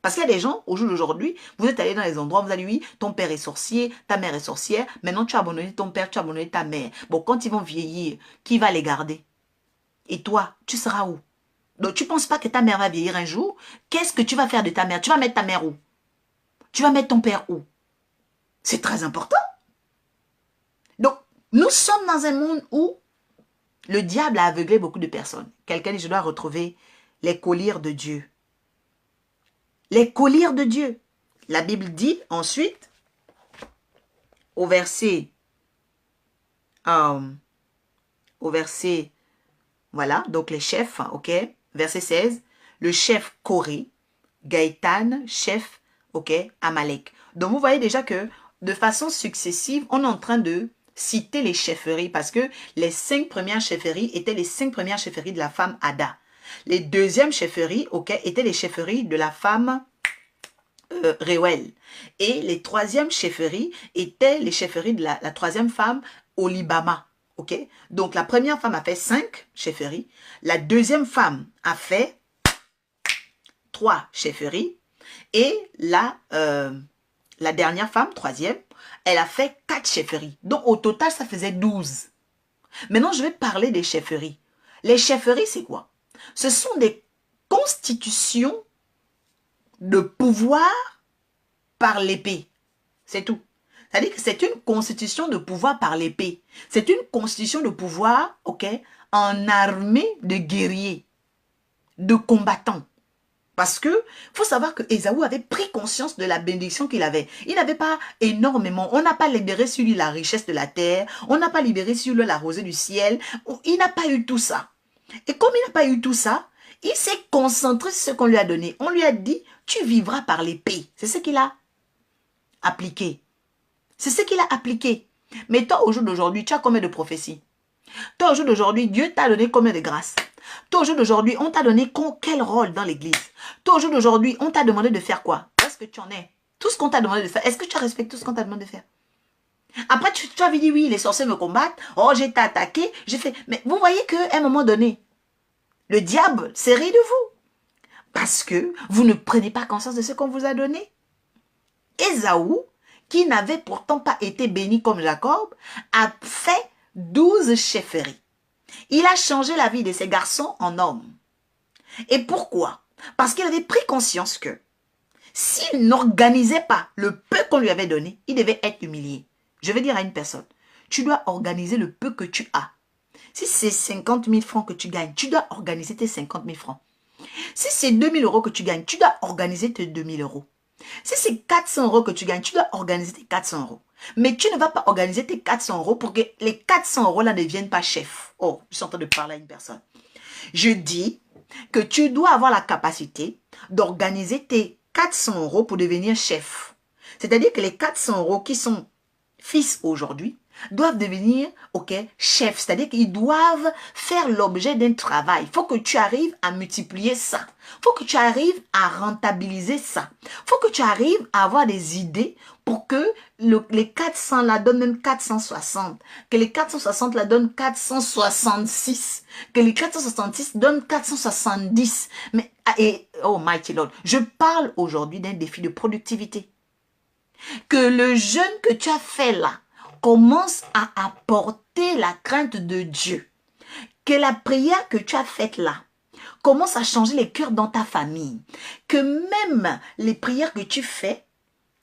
Parce qu'il y a des gens, au jour d'aujourd'hui, vous êtes allés dans les endroits, vous allez, oui, ton père est sorcier, ta mère est sorcière, maintenant tu as abandonné ton père, tu as abandonné ta mère. Bon, quand ils vont vieillir, qui va les garder? Et toi, tu seras où? Donc, tu ne penses pas que ta mère va vieillir un jour? Qu'est-ce que tu vas faire de ta mère? Tu vas mettre ta mère où? Tu vas mettre ton père où? C'est très important. Donc, nous sommes dans un monde où le diable a aveuglé beaucoup de personnes. Quelqu'un dit, je dois retrouver les colliers de Dieu. Les colliers de Dieu. La Bible dit ensuite, au verset, voilà, donc les chefs, verset 16, le chef Corée, Gaëtan, chef, Amalek. Donc vous voyez déjà que de façon successive, on est en train de citer les chefferies parce que les 5 premières chefferies étaient les 5 premières chefferies de la femme Ada. Les deuxièmes chefferies, étaient les chefferies de la femme Réuel. Et les troisièmes chefferies étaient les chefferies de la troisième femme Olibama. Donc la première femme a fait 5 chefferies. La deuxième femme a fait 3 chefferies. Et la dernière femme, troisième, elle a fait 4 chefferies. Donc au total, ça faisait 12. Maintenant, je vais parler des chefferies. Les chefferies, c'est quoi? Ce sont des constitutions de pouvoir par l'épée. C'est tout. C'est-à-dire que c'est une constitution de pouvoir par l'épée. C'est une constitution de pouvoir, en armée de guerriers, de combattants. Parce que faut savoir que Ésaü avait pris conscience de la bénédiction qu'il avait. Il n'avait pas énormément. On n'a pas libéré sur lui la richesse de la terre. On n'a pas libéré sur lui la rosée du ciel. Il n'a pas eu tout ça. Et comme il n'a pas eu tout ça, il s'est concentré sur ce qu'on lui a donné. On lui a dit, tu vivras par l'épée. C'est ce qu'il a appliqué. C'est ce qu'il a appliqué. Mais toi, au jour d'aujourd'hui, tu as combien de prophéties? Toi, au jour d'aujourd'hui, Dieu t'a donné combien de grâces? Toi, au jour d'aujourd'hui, on t'a donné quel rôle dans l'église? Toi, au jour d'aujourd'hui, on t'a demandé de faire quoi? Est-ce que tu en es? Tout ce qu'on t'a demandé de faire, est-ce que tu as respecté tout ce qu'on t'a demandé de faire? Après, tu avais dit, oui, les sorciers me combattent. Oh, j'ai été attaqué. J'ai fait... Mais vous voyez qu'à un moment donné, le diable s'est ri de vous. Parce que vous ne prenez pas conscience de ce qu'on vous a donné. Ésaü, qui n'avait pourtant pas été béni comme Jacob, a fait 12 chefferies. Il a changé la vie de ses garçons en hommes. Et pourquoi? Parce qu'il avait pris conscience que s'il n'organisait pas le peu qu'on lui avait donné, il devait être humilié. Je vais dire à une personne, tu dois organiser le peu que tu as. Si c'est 50 000 francs que tu gagnes, tu dois organiser tes 50 000 francs. Si c'est 2 000 euros que tu gagnes, tu dois organiser tes 2 000 euros. Si c'est 400 euros que tu gagnes, tu dois organiser tes 400 euros. Mais tu ne vas pas organiser tes 400 euros pour que les 400 euros là ne deviennent pas chefs. Oh, je suis en train de parler à une personne. Je dis, que tu dois avoir la capacité d'organiser tes 400 € pour devenir chef. C'est-à-dire que les 400 € qui sont fils aujourd'hui doivent devenir, ok, chefs. C'est-à-dire qu'ils doivent faire l'objet d'un travail. Il faut que tu arrives à multiplier ça. Il faut que tu arrives à rentabiliser ça. Il faut que tu arrives à avoir des idées pour que les 400 la donnent même 460. Que les 460 la donnent 466. Que les 466 donnent 470. Mais, et, oh mighty Lord, je parle aujourd'hui d'un défi de productivité. Que le jeûne que tu as fait là commence à apporter la crainte de Dieu. Que la prière que tu as faite là commence à changer les cœurs dans ta famille. Que même les prières que tu fais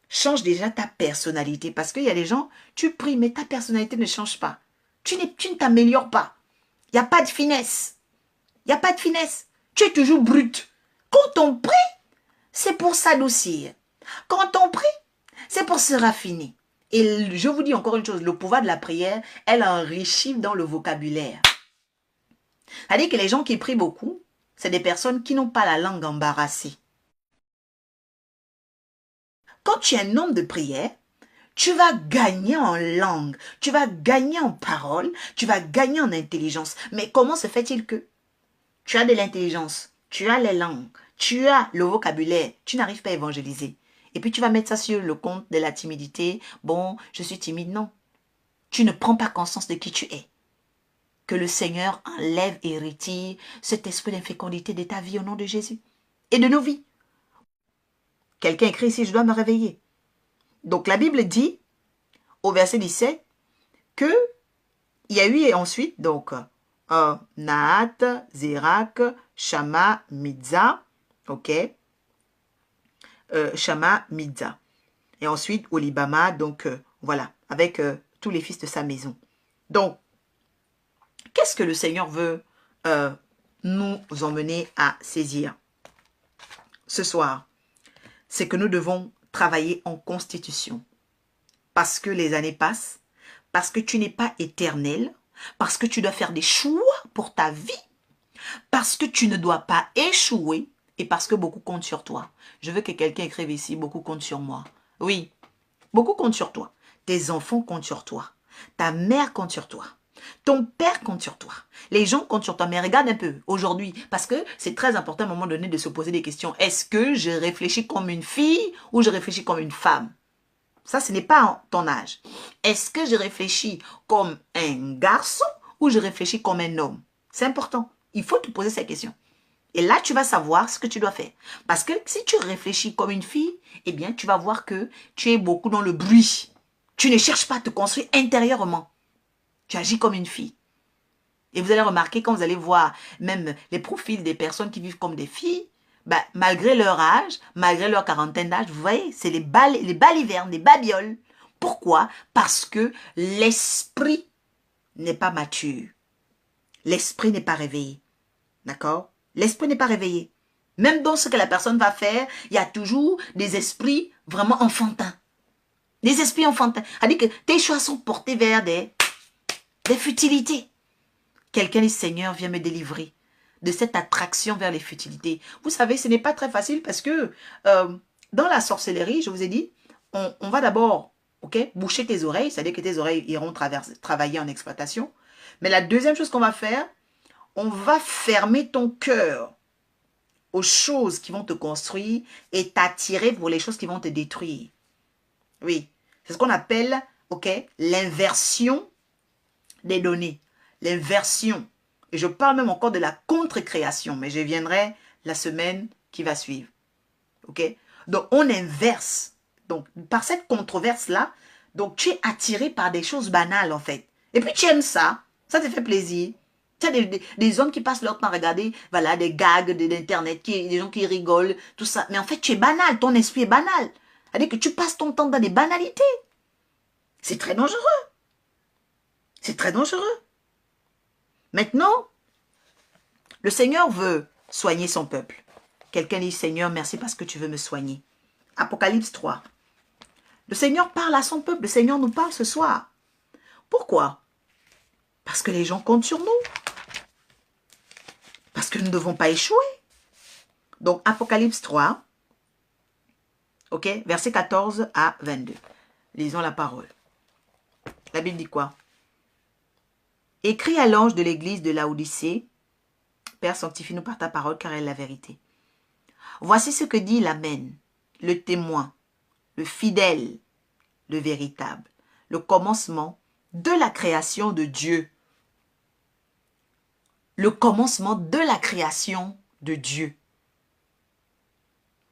changent déjà ta personnalité. Parce qu'il y a des gens, tu pries, mais ta personnalité ne change pas. Tu ne t'améliores pas. Il n'y a pas de finesse. Il n'y a pas de finesse. Tu es toujours brut. Quand on prie, c'est pour s'adoucir. Quand on prie, c'est pour se raffiner. Et je vous dis encore une chose, le pouvoir de la prière, elle enrichit dans le vocabulaire. C'est-à-dire que les gens qui prient beaucoup, c'est des personnes qui n'ont pas la langue embarrassée. Quand tu es un homme de prière, tu vas gagner en langue, tu vas gagner en parole, tu vas gagner en intelligence. Mais comment se fait-il que tu as de l'intelligence, tu as les langues, tu as le vocabulaire, tu n'arrives pas à évangéliser? Et puis tu vas mettre ça sur le compte de la timidité. Bon, je suis timide. Non. Tu ne prends pas conscience de qui tu es. Que le Seigneur enlève et retire cet esprit d'infécondité de ta vie au nom de Jésus. Et de nos vies. Quelqu'un écrit ici, je dois me réveiller. Donc la Bible dit, au verset 17, que il y a eu ensuite, donc, Nahat, Zérak, Shama, Midza, ok, Shama, Midza. Et ensuite, Olibama, donc, voilà, avec tous les fils de sa maison. Donc, qu'est-ce que le Seigneur veut nous emmener à saisir ce soir? C'est que nous devons travailler en constitution. Parce que les années passent, parce que tu n'es pas éternel, parce que tu dois faire des choix pour ta vie, parce que tu ne dois pas échouer et parce que beaucoup comptent sur toi. Je veux que quelqu'un écrive ici, beaucoup comptent sur moi. Oui, beaucoup comptent sur toi. Tes enfants comptent sur toi. Ta mère compte sur toi. Ton père compte sur toi. Les gens comptent sur toi. Mais regarde un peu aujourd'hui, parce que c'est très important à un moment donné de se poser des questions. Est-ce que je réfléchis comme une fille ou je réfléchis comme une femme? Ça, ce n'est pas ton âge. Est-ce que je réfléchis comme un garçon ou je réfléchis comme un homme? C'est important. Il faut te poser ces questions. Et là, tu vas savoir ce que tu dois faire. Parce que si tu réfléchis comme une fille, eh bien, tu vas voir que tu es beaucoup dans le bruit. Tu ne cherches pas à te construire intérieurement. Tu agis comme une fille. Et vous allez remarquer, quand vous allez voir même les profils des personnes qui vivent comme des filles, bah, malgré leur âge, malgré leur quarantaine d'âge, vous voyez, c'est les balivernes, les babioles. Pourquoi? Parce que l'esprit n'est pas mature. L'esprit n'est pas réveillé. D'accord? L'esprit n'est pas réveillé. Même dans ce que la personne va faire, il y a toujours des esprits vraiment enfantins. Des esprits enfantins. C'est-à-dire que tes choix sont portés vers des futilités. Quelqu'un dit, Seigneur, viens me délivrer de cette attraction vers les futilités. Vous savez, ce n'est pas très facile parce que dans la sorcellerie, je vous ai dit, on va d'abord boucher tes oreilles, c'est-à-dire que tes oreilles iront travailler en exploitation. Mais la deuxième chose qu'on va faire, on va fermer ton cœur aux choses qui vont te construire et t'attirer pour les choses qui vont te détruire. Oui, c'est ce qu'on appelle l'inversion des données. L'inversion. Et je parle même encore de la contre-création, mais je viendrai la semaine qui va suivre. Ok? Donc, on inverse. Donc, par cette controverse-là, donc tu es attiré par des choses banales, en fait. Et puis, tu aimes ça. Ça te fait plaisir. Tu as des hommes qui passent leur temps à regarder, voilà, des gags d'Internet, des gens qui rigolent, tout ça. Mais en fait, tu es banal. Ton esprit est banal. C'est-à-dire que tu passes ton temps dans des banalités. C'est très dangereux. C'est très dangereux. Maintenant, le Seigneur veut soigner son peuple. Quelqu'un dit, Seigneur, merci parce que tu veux me soigner. Apocalypse 3. Le Seigneur parle à son peuple. Le Seigneur nous parle ce soir. Pourquoi? Parce que les gens comptent sur nous. Parce que nous ne devons pas échouer. Donc, Apocalypse 3, ok, verset 14 à 22. Lisons la parole. La Bible dit quoi? Écris à l'ange de l'église de Laodicée, Père, sanctifie-nous par ta parole, car elle est la vérité. Voici ce que dit l'Amen, le témoin, le fidèle, le véritable, le commencement de la création de Dieu. Le commencement de la création de Dieu.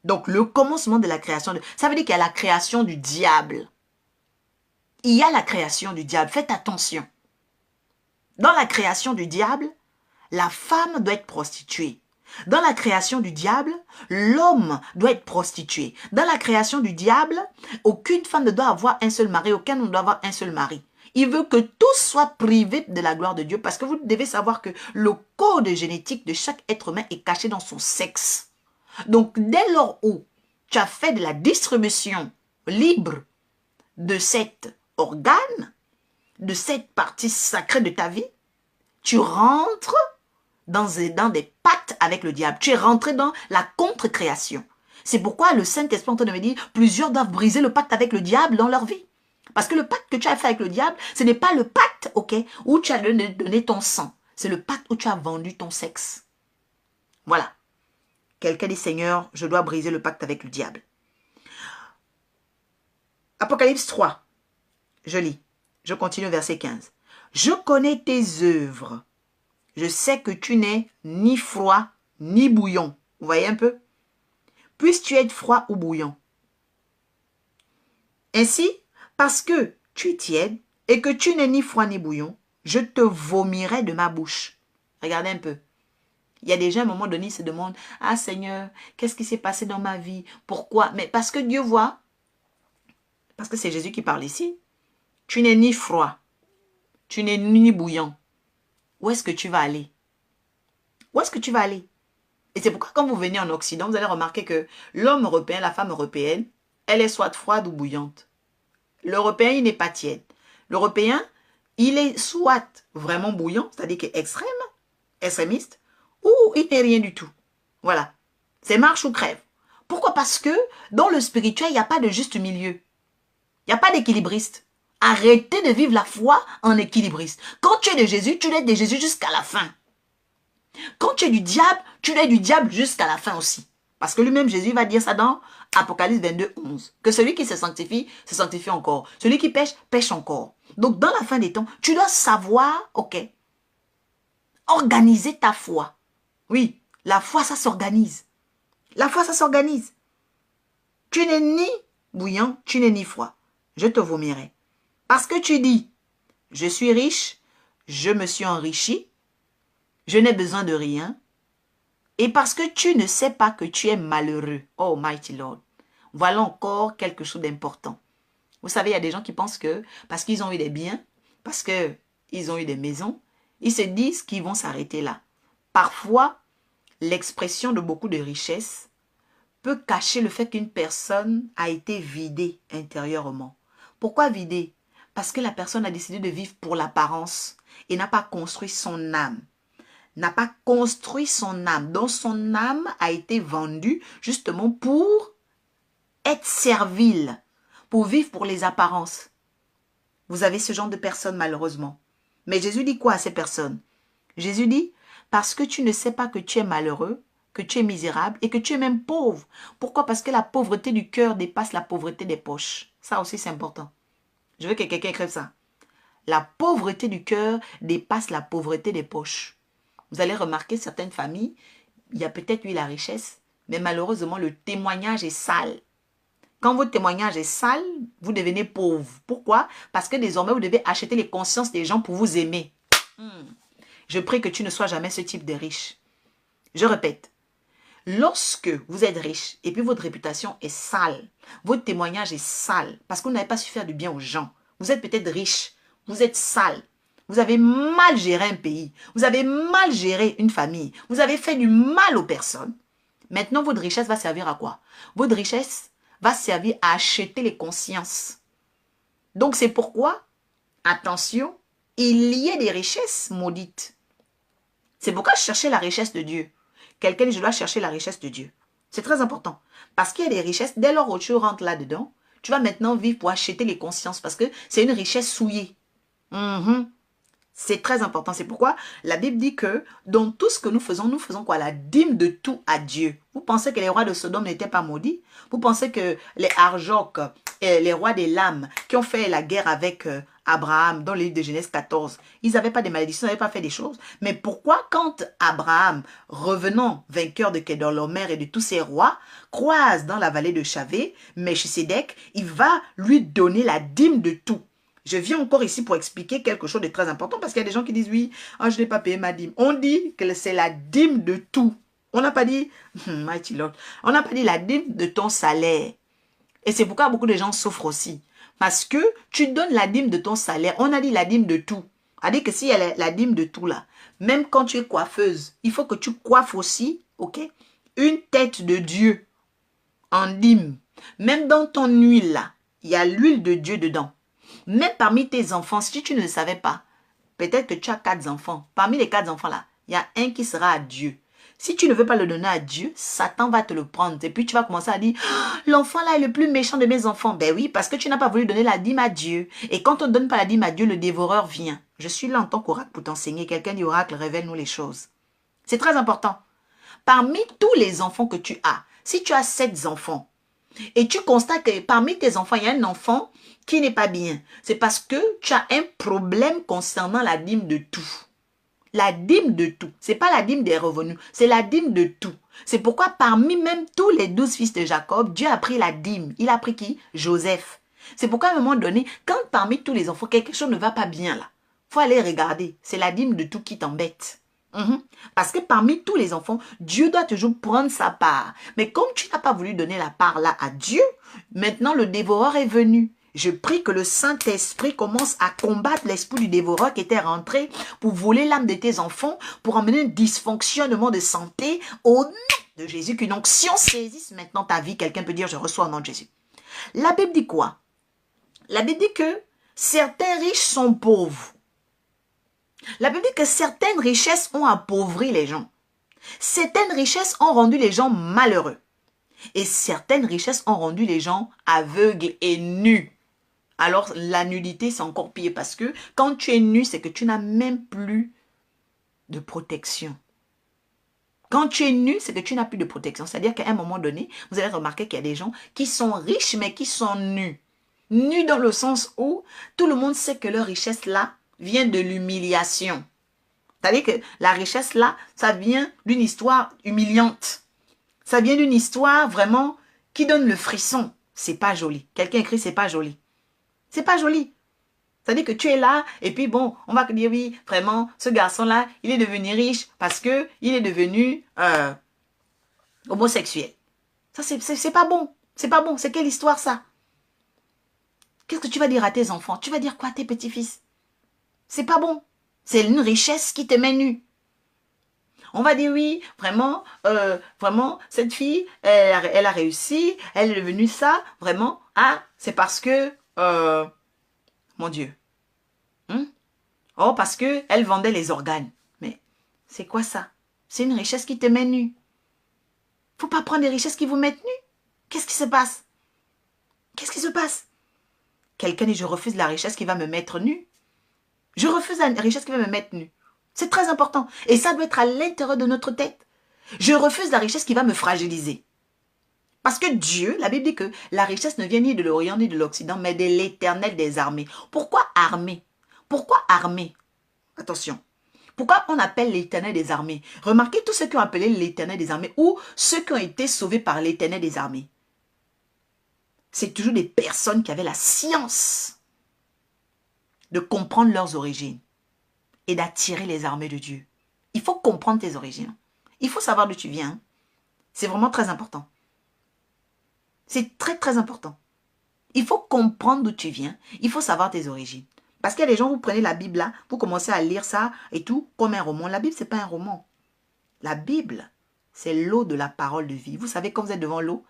Donc, le commencement de la création, ça veut dire qu'il y a la création du diable. Il y a la création du diable. Faites attention. Dans la création du diable, la femme doit être prostituée. Dans la création du diable, l'homme doit être prostitué. Dans la création du diable, aucune femme ne doit avoir un seul mari, aucun homme ne doit avoir un seul mari. Il veut que tous soient privés de la gloire de Dieu parce que vous devez savoir que le code génétique de chaque être humain est caché dans son sexe. Donc, dès lors où tu as fait de la distribution libre de cet organe, de cette partie sacrée de ta vie, tu rentres dans des pactes avec le diable. Tu es rentré dans la contre-création. C'est pourquoi le Saint-Esprit est en train de me dire, plusieurs doivent briser le pacte avec le diable dans leur vie. Parce que le pacte que tu as fait avec le diable, ce n'est pas le pacte, ok, où tu as donné ton sang. C'est le pacte où tu as vendu ton sexe. Voilà. Quelqu'un dit, Seigneur, je dois briser le pacte avec le diable. Apocalypse 3. Je lis. Je continue verset 15. Je connais tes œuvres. Je sais que tu n'es ni froid ni bouillon. Vous voyez un peu? Puisses-tu être froid ou bouillant. Ainsi, parce que tu es tiède et que tu n'es ni froid ni bouillon, je te vomirai de ma bouche. Regardez un peu. Il y a des gens, à un moment donné, ils se demandent, « Ah Seigneur, qu'est-ce qui s'est passé dans ma vie? Pourquoi? » Mais parce que Dieu voit, parce que c'est Jésus qui parle ici, tu n'es ni froid, tu n'es ni bouillant. Où est-ce que tu vas aller? Où est-ce que tu vas aller? Et c'est pourquoi quand vous venez en Occident, vous allez remarquer que l'homme européen, la femme européenne, elle est soit froide ou bouillante. L'Européen, il n'est pas tiède. L'Européen, il est soit vraiment bouillant, c'est-à-dire qu'il est extrême, extrémiste, ou il n'est rien du tout. Voilà. C'est marche ou crève. Pourquoi? Parce que dans le spirituel, il n'y a pas de juste milieu. Il n'y a pas d'équilibriste. Arrêtez de vivre la foi en équilibriste. Quand tu es de Jésus, tu es de Jésus jusqu'à la fin. Quand tu es du diable, tu es du diable jusqu'à la fin aussi. Parce que lui-même, Jésus va dire ça dans Apocalypse 22, 11. Que celui qui se sanctifie encore. Celui qui pêche, pêche encore. Donc, dans la fin des temps, tu dois savoir, ok, organiser ta foi. Oui, la foi, ça s'organise. La foi, ça s'organise. Tu n'es ni bouillant, tu n'es ni froid. Je te vomirai. Parce que tu dis, je suis riche, je me suis enrichi, je n'ai besoin de rien. Et parce que tu ne sais pas que tu es malheureux. Oh, mighty Lord. Voilà encore quelque chose d'important. Vous savez, il y a des gens qui pensent que parce qu'ils ont eu des biens, parce qu'ils ont eu des maisons, ils se disent qu'ils vont s'arrêter là. Parfois, l'expression de beaucoup de richesses peut cacher le fait qu'une personne a été vidée intérieurement. Pourquoi vidée? Parce que la personne a décidé de vivre pour l'apparence et n'a pas construit son âme. N'a pas construit son âme. Donc son âme a été vendue justement pour être servile, pour vivre pour les apparences. Vous avez ce genre de personnes malheureusement. Mais Jésus dit quoi à ces personnes? Jésus dit, parce que tu ne sais pas que tu es malheureux, que tu es misérable et que tu es même pauvre. Pourquoi? Parce que la pauvreté du cœur dépasse la pauvreté des poches. Ça aussi c'est important. Je veux que quelqu'un écrive ça. La pauvreté du cœur dépasse la pauvreté des poches. Vous allez remarquer certaines familles, il y a peut-être eu la richesse, mais malheureusement le témoignage est sale. Quand votre témoignage est sale, vous devenez pauvre. Pourquoi? Parce que désormais vous devez acheter les consciences des gens pour vous aimer. Je prie que tu ne sois jamais ce type de riche. Je répète, lorsque vous êtes riche et puis votre réputation est sale, votre témoignage est sale, parce que vous n'avez pas su faire du bien aux gens, vous êtes peut-être riche, vous êtes sale, vous avez mal géré un pays, vous avez mal géré une famille, vous avez fait du mal aux personnes. Maintenant, votre richesse va servir à quoi? Votre richesse va servir à acheter les consciences. Donc, c'est pourquoi, attention, il y a des richesses maudites. C'est pourquoi chercher la richesse de Dieu. Quelqu'un dit, je dois chercher la richesse de Dieu. C'est très important. Parce qu'il y a des richesses, dès lors où tu rentres là-dedans, tu vas maintenant vivre pour acheter les consciences parce que c'est une richesse souillée. C'est très important. C'est pourquoi la Bible dit que dans tout ce que nous faisons quoi? La dîme de tout à Dieu. Vous pensez que les rois de Sodome n'étaient pas maudits? Vous pensez que les Arjoks, les rois des lames qui ont fait la guerre avec Abraham dans le livre de Genèse 14, ils n'avaient pas des malédictions, ils n'avaient pas fait des choses. Mais pourquoi quand Abraham, revenant vainqueur de Kedorlaomer et de tous ses rois, croise dans la vallée de Chavé, Melchisédek, il va lui donner la dîme de tout? Je viens encore ici pour expliquer quelque chose de très important parce qu'il y a des gens qui disent oui, oh, je n'ai pas payé ma dîme. On dit que c'est la dîme de tout. On n'a pas dit, mighty Lord, on n'a pas dit la dîme de ton salaire. Et c'est pourquoi beaucoup de gens souffrent aussi. Parce que tu donnes la dîme de ton salaire. On a dit la dîme de tout. On a dit que s'il y a la dîme de tout là, même quand tu es coiffeuse, il faut que tu coiffes aussi, ok, une tête de Dieu en dîme. Même dans ton huile là, il y a l'huile de Dieu dedans. Même parmi tes enfants, si tu ne le savais pas, peut-être que tu as 4 enfants. Parmi les 4 enfants là, il y a un qui sera à Dieu. Si tu ne veux pas le donner à Dieu, Satan va te le prendre. Et puis tu vas commencer à dire, oh, l'enfant là est le plus méchant de mes enfants. Ben oui, parce que tu n'as pas voulu donner la dîme à Dieu. Et quand on ne donne pas la dîme à Dieu, le dévoreur vient. Je suis là en tant qu'oracle pour t'enseigner. Quelqu'un dit, oracle, révèle-nous les choses. C'est très important. Parmi tous les enfants que tu as, si tu as 7 enfants, et tu constates que parmi tes enfants, il y a un enfant qui n'est pas bien. C'est parce que tu as un problème concernant la dîme de tout. La dîme de tout. Ce n'est pas la dîme des revenus, c'est la dîme de tout. C'est pourquoi parmi même tous les 12 fils de Jacob, Dieu a pris la dîme. Il a pris qui? Joseph. C'est pourquoi à un moment donné, quand parmi tous les enfants, quelque chose ne va pas bien là, il faut aller regarder. C'est la dîme de tout qui t'embête. Parce que parmi tous les enfants, Dieu doit toujours prendre sa part. Mais comme tu n'as pas voulu donner la part là à Dieu, maintenant le dévoreur est venu. Je prie que le Saint-Esprit commence à combattre l'esprit du dévoreur qui était rentré pour voler l'âme de tes enfants, pour emmener un dysfonctionnement de santé au nom de Jésus. Qu'une onction saisisse maintenant ta vie. Quelqu'un peut dire, je reçois au nom de Jésus. La Bible dit quoi? La Bible dit que certains riches sont pauvres. La Bible dit que certaines richesses ont appauvri les gens. Certaines richesses ont rendu les gens malheureux. Et certaines richesses ont rendu les gens aveugles et nus. Alors, la nudité, c'est encore pire parce que quand tu es nu, c'est que tu n'as même plus de protection. Quand tu es nu, c'est que tu n'as plus de protection. C'est-à-dire qu'à un moment donné, vous allez remarquer qu'il y a des gens qui sont riches, mais qui sont nus. Nus dans le sens où tout le monde sait que leur richesse là vient de l'humiliation. C'est-à-dire que la richesse là, ça vient d'une histoire humiliante. Ça vient d'une histoire vraiment qui donne le frisson. C'est pas joli. Quelqu'un écrit, c'est pas joli. C'est pas joli. C'est-à-dire que tu es là et puis bon, on va te dire oui, vraiment, ce garçon-là, il est devenu riche parce que il est devenu homosexuel. Ça, c'est pas bon. C'est pas bon. C'est quelle histoire ça? Qu'est-ce que tu vas dire à tes enfants? Tu vas dire quoi à tes petits-fils? C'est pas bon. C'est une richesse qui te met nu. On va dire oui, vraiment, cette fille, elle a réussi, elle est devenue ça, vraiment. Ah, c'est parce que, mon Dieu. Oh, parce que elle vendait les organes. Mais c'est quoi ça? C'est une richesse qui te met nu. Faut pas prendre des richesses qui vous mettent nu. Qu'est-ce qui se passe? Qu'est-ce qui se passe? Quelqu'un dit, je refuse la richesse qui va me mettre nu. Je refuse la richesse qui va me mettre nu. C'est très important. Et ça doit être à l'intérieur de notre tête. Je refuse la richesse qui va me fragiliser. Parce que Dieu, la Bible dit que la richesse ne vient ni de l'Orient ni de l'Occident, mais de l'Éternel des armées. Pourquoi armée? Pourquoi armée? Attention. Pourquoi on appelle l'Éternel des armées? Remarquez tous ceux qui ont appelé l'Éternel des armées ou ceux qui ont été sauvés par l'Éternel des armées. C'est toujours des personnes qui avaient la science de comprendre leurs origines et d'attirer les armées de Dieu. Il faut comprendre tes origines. Il faut savoir d'où tu viens. C'est vraiment très important. C'est très très important. Il faut comprendre d'où tu viens. Il faut savoir tes origines. Parce qu'il y a des gens, vous prenez la Bible là, vous commencez à lire ça et tout comme un roman. La Bible, ce n'est pas un roman. La Bible, c'est l'eau de la parole de vie. Vous savez, quand vous êtes devant l'eau,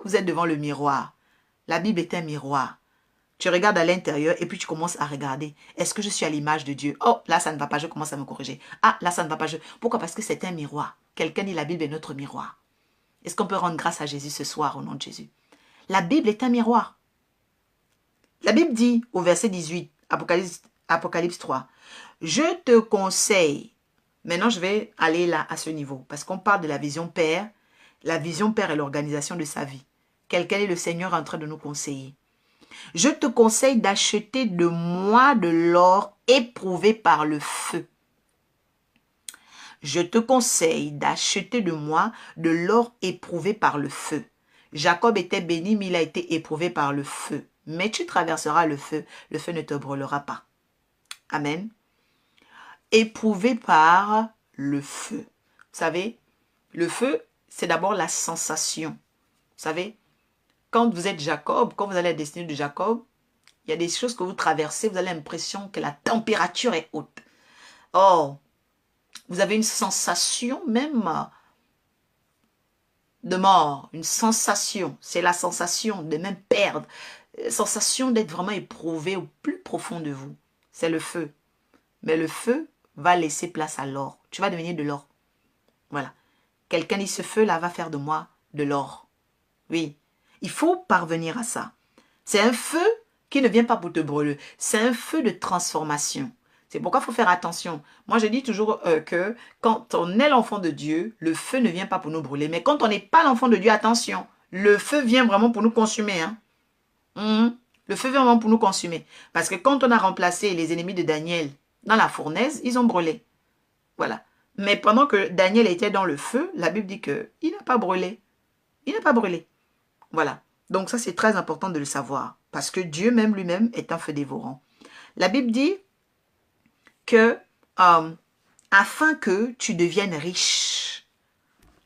vous êtes devant le miroir. La Bible est un miroir. Tu regardes à l'intérieur et puis tu commences à regarder. Est-ce que je suis à l'image de Dieu? Oh, là, ça ne va pas, je commence à me corriger. Ah, là, ça ne va pas. Pourquoi? Parce que c'est un miroir. Quelqu'un dit la Bible est notre miroir. Est-ce qu'on peut rendre grâce à Jésus ce soir au nom de Jésus? La Bible est un miroir. La Bible dit au verset 18, Apocalypse 3, je te conseille. Maintenant, je vais aller là à ce niveau parce qu'on parle de la vision Père. La vision Père est l'organisation de sa vie. Quel est le Seigneur en train de nous conseiller? Je te conseille d'acheter de moi de l'or éprouvé par le feu. Je te conseille d'acheter de moi de l'or éprouvé par le feu. Jacob était béni, mais il a été éprouvé par le feu. Mais tu traverseras le feu ne te brûlera pas. Amen. Éprouvé par le feu. Vous savez, le feu, c'est d'abord la sensation. Vous savez, quand vous êtes Jacob, quand vous allez à la destinée de Jacob, il y a des choses que vous traversez, vous avez l'impression que la température est haute. Oh, vous avez une sensation même de mort, une sensation, c'est la sensation de même perdre, sensation d'être vraiment éprouvé au plus profond de vous. C'est le feu. Mais le feu va laisser place à l'or. Tu vas devenir de l'or. Voilà. Quelqu'un dit, ce feu-là va faire de moi de l'or. Oui. Il faut parvenir à ça. C'est un feu qui ne vient pas pour te brûler. C'est un feu de transformation. C'est pourquoi il faut faire attention. Moi, je dis toujours que quand on est l'enfant de Dieu, le feu ne vient pas pour nous brûler. Mais quand on n'est pas l'enfant de Dieu, attention, le feu vient vraiment pour nous consumer. Hein. Le feu vient vraiment pour nous consumer. Parce que quand on a remplacé les ennemis de Daniel dans la fournaise, ils ont brûlé. Voilà. Mais pendant que Daniel était dans le feu, la Bible dit qu'il n'a pas brûlé. Il n'a pas brûlé. Voilà. Donc ça, c'est très important de le savoir. Parce que Dieu même lui-même est un feu dévorant. La Bible dit que afin que tu deviennes riche,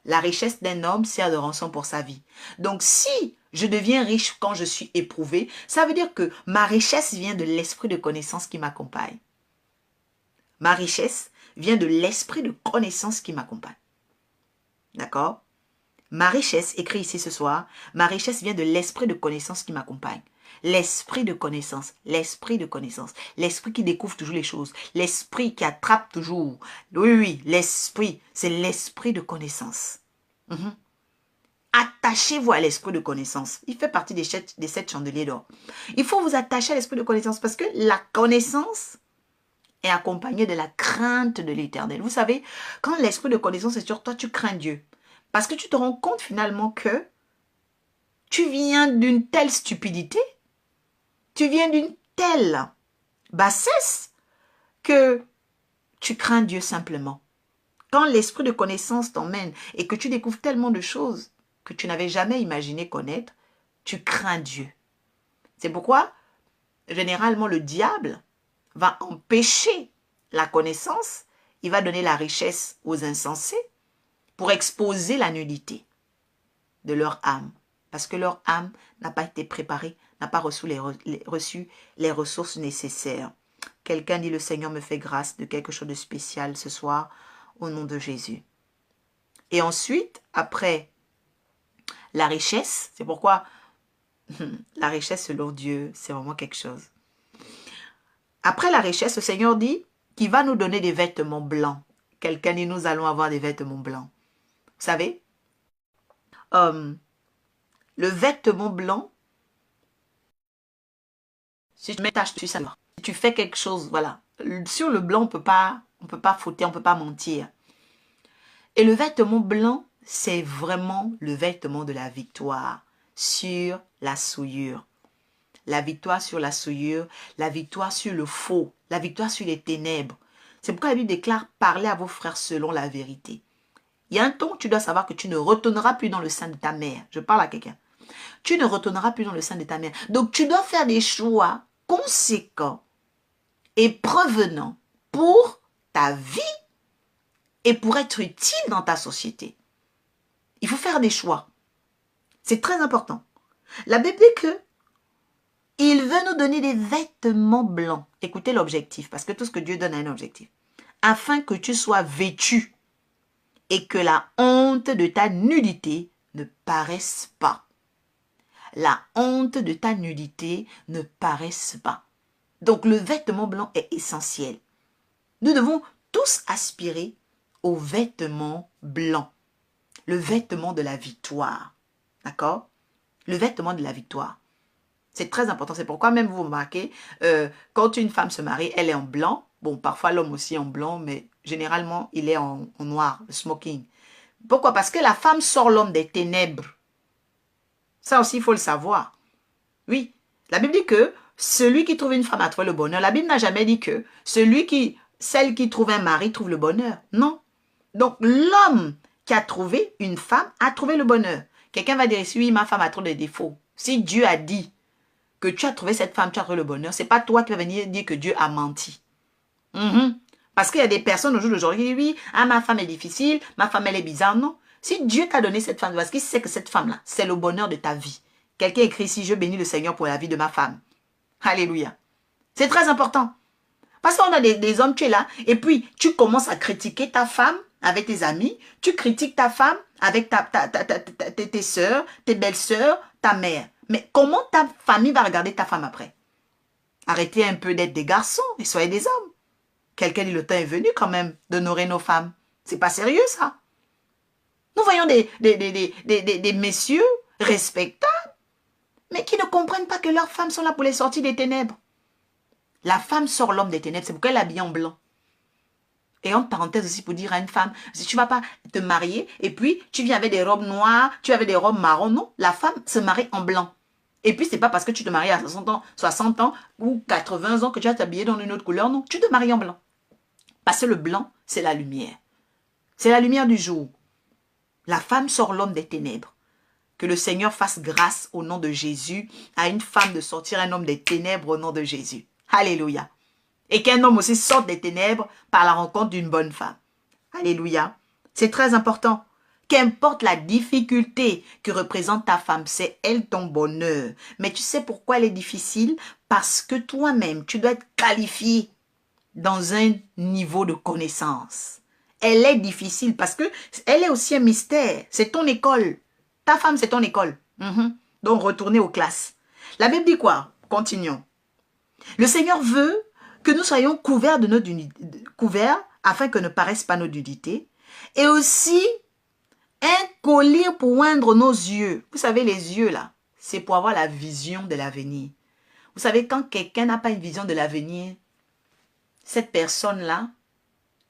la richesse d'un homme sert de rançon pour sa vie. Donc si je deviens riche quand je suis éprouvé, ça veut dire que ma richesse vient de l'esprit de connaissance qui m'accompagne. Ma richesse vient de l'esprit de connaissance qui m'accompagne. D'accord? Ma richesse, écrit ici ce soir, ma richesse vient de l'esprit de connaissance qui m'accompagne. L'esprit de connaissance, l'esprit de connaissance, l'esprit qui découvre toujours les choses, l'esprit qui attrape toujours. Oui, l'esprit, c'est l'esprit de connaissance. Attachez-vous à l'esprit de connaissance. Il fait partie des 7 chandeliers d'or. Il faut vous attacher à l'esprit de connaissance parce que la connaissance est accompagnée de la crainte de l'Éternel. Vous savez, quand l'esprit de connaissance est sur toi, tu crains Dieu. Parce que tu te rends compte finalement que tu viens d'une telle stupidité, tu viens d'une telle bassesse que tu crains Dieu simplement. Quand l'esprit de connaissance t'emmène et que tu découvres tellement de choses que tu n'avais jamais imaginé connaître, tu crains Dieu. C'est pourquoi, généralement, le diable va empêcher la connaissance, il va donner la richesse aux insensés pour exposer la nudité de leur âme. Parce que leur âme n'a pas été préparée, n'a pas reçu les ressources nécessaires. Quelqu'un dit, le Seigneur me fait grâce de quelque chose de spécial ce soir, au nom de Jésus. Et ensuite, après la richesse, c'est pourquoi la richesse selon Dieu, c'est vraiment quelque chose. Après la richesse, le Seigneur dit qu'il va nous donner des vêtements blancs. Quelqu'un dit, nous allons avoir des vêtements blancs. Vous savez, le vêtement blanc, si tu mets ta tache, tu sais. Si tu fais quelque chose, voilà. Sur le blanc, on peut pas fauter, on ne peut pas mentir. Et le vêtement blanc, c'est vraiment le vêtement de la victoire sur la souillure. La victoire sur la souillure, la victoire sur le faux, la victoire sur les ténèbres. C'est pourquoi la Bible déclare, parlez à vos frères selon la vérité. Il y a un temps où tu dois savoir que tu ne retourneras plus dans le sein de ta mère. Je parle à quelqu'un. Tu ne retourneras plus dans le sein de ta mère. Donc, tu dois faire des choix conséquents et provenants pour ta vie et pour être utile dans ta société. Il faut faire des choix. C'est très important. La Bible dit que il veut nous donner des vêtements blancs. Écoutez l'objectif, parce que tout ce que Dieu donne a un objectif. Afin que tu sois vêtu et que la honte de ta nudité ne paraisse pas. la honte de ta nudité ne paraisse pas. Donc le vêtement blanc est essentiel. Nous devons tous aspirer au vêtement blanc. Le vêtement de la victoire. D'accord? Le vêtement de la victoire. C'est très important. C'est pourquoi même vous remarquez, quand une femme se marie, elle est en blanc. Bon, parfois l'homme aussi est en blanc, mais généralement, il est en noir, le smoking. Pourquoi? Parce que la femme sort l'homme des ténèbres. Ça aussi, il faut le savoir. Oui, la Bible dit que celui qui trouve une femme a trouvé le bonheur. La Bible n'a jamais dit que celle qui trouve un mari trouve le bonheur. Non. Donc, l'homme qui a trouvé une femme a trouvé le bonheur. Quelqu'un va dire, oui, ma femme a trop de défauts. Si Dieu a dit que tu as trouvé cette femme, tu as trouvé le bonheur, c'est pas toi qui vas venir dire que Dieu a menti. Parce qu'il y a des personnes au jour d'aujourd'hui qui disent, oui, ah, ma femme est difficile, ma femme elle est bizarre. Non. Si Dieu t'a donné cette femme, parce qu'il sait que cette femme-là, c'est le bonheur de ta vie. Quelqu'un écrit ici, je bénis le Seigneur pour la vie de ma femme. Alléluia. C'est très important. Parce qu'on a des hommes, tu es là, et puis tu commences à critiquer ta femme avec tes amis, tu critiques ta femme avec tes soeurs, tes belles-sœurs, ta mère. Mais comment ta famille va regarder ta femme après? Arrêtez un peu d'être des garçons et soyez des hommes. Quelqu'un dit le temps est venu quand même d'honorer nos femmes. C'est pas sérieux ça. Nous voyons des messieurs respectables, mais qui ne comprennent pas que leurs femmes sont là pour les sortir des ténèbres. La femme sort l'homme des ténèbres, c'est pourquoi elle est habillée en blanc. Et en parenthèse aussi pour dire à une femme, si tu ne vas pas te marier, et puis tu viens avec des robes noires, tu avais des robes marron, non, la femme se marie en blanc. Et puis, ce n'est pas parce que tu te maries à 60 ans ou 80 ans que tu vas t'habiller dans une autre couleur, non, tu te maries en blanc. Parce que le blanc, c'est la lumière. C'est la lumière du jour. La femme sort l'homme des ténèbres. Que le Seigneur fasse grâce au nom de Jésus à une femme de sortir un homme des ténèbres au nom de Jésus. Alléluia. Et qu'un homme aussi sorte des ténèbres par la rencontre d'une bonne femme. Alléluia. C'est très important. Qu'importe la difficulté que représente ta femme, c'est elle ton bonheur. Mais tu sais pourquoi elle est difficile? Parce que toi-même, tu dois être qualifié dans un niveau de connaissance. Elle est difficile parce que elle est aussi un mystère. C'est ton école. Ta femme, c'est ton école. Donc, retournez aux classes. La Bible dit quoi? Continuons. Le Seigneur veut que nous soyons couverts de notre couverts afin que ne paraissent pas nos nudités. Et aussi, un collier pour oindre nos yeux. Vous savez, les yeux, là, c'est pour avoir la vision de l'avenir. Vous savez, quand quelqu'un n'a pas une vision de l'avenir, cette personne-là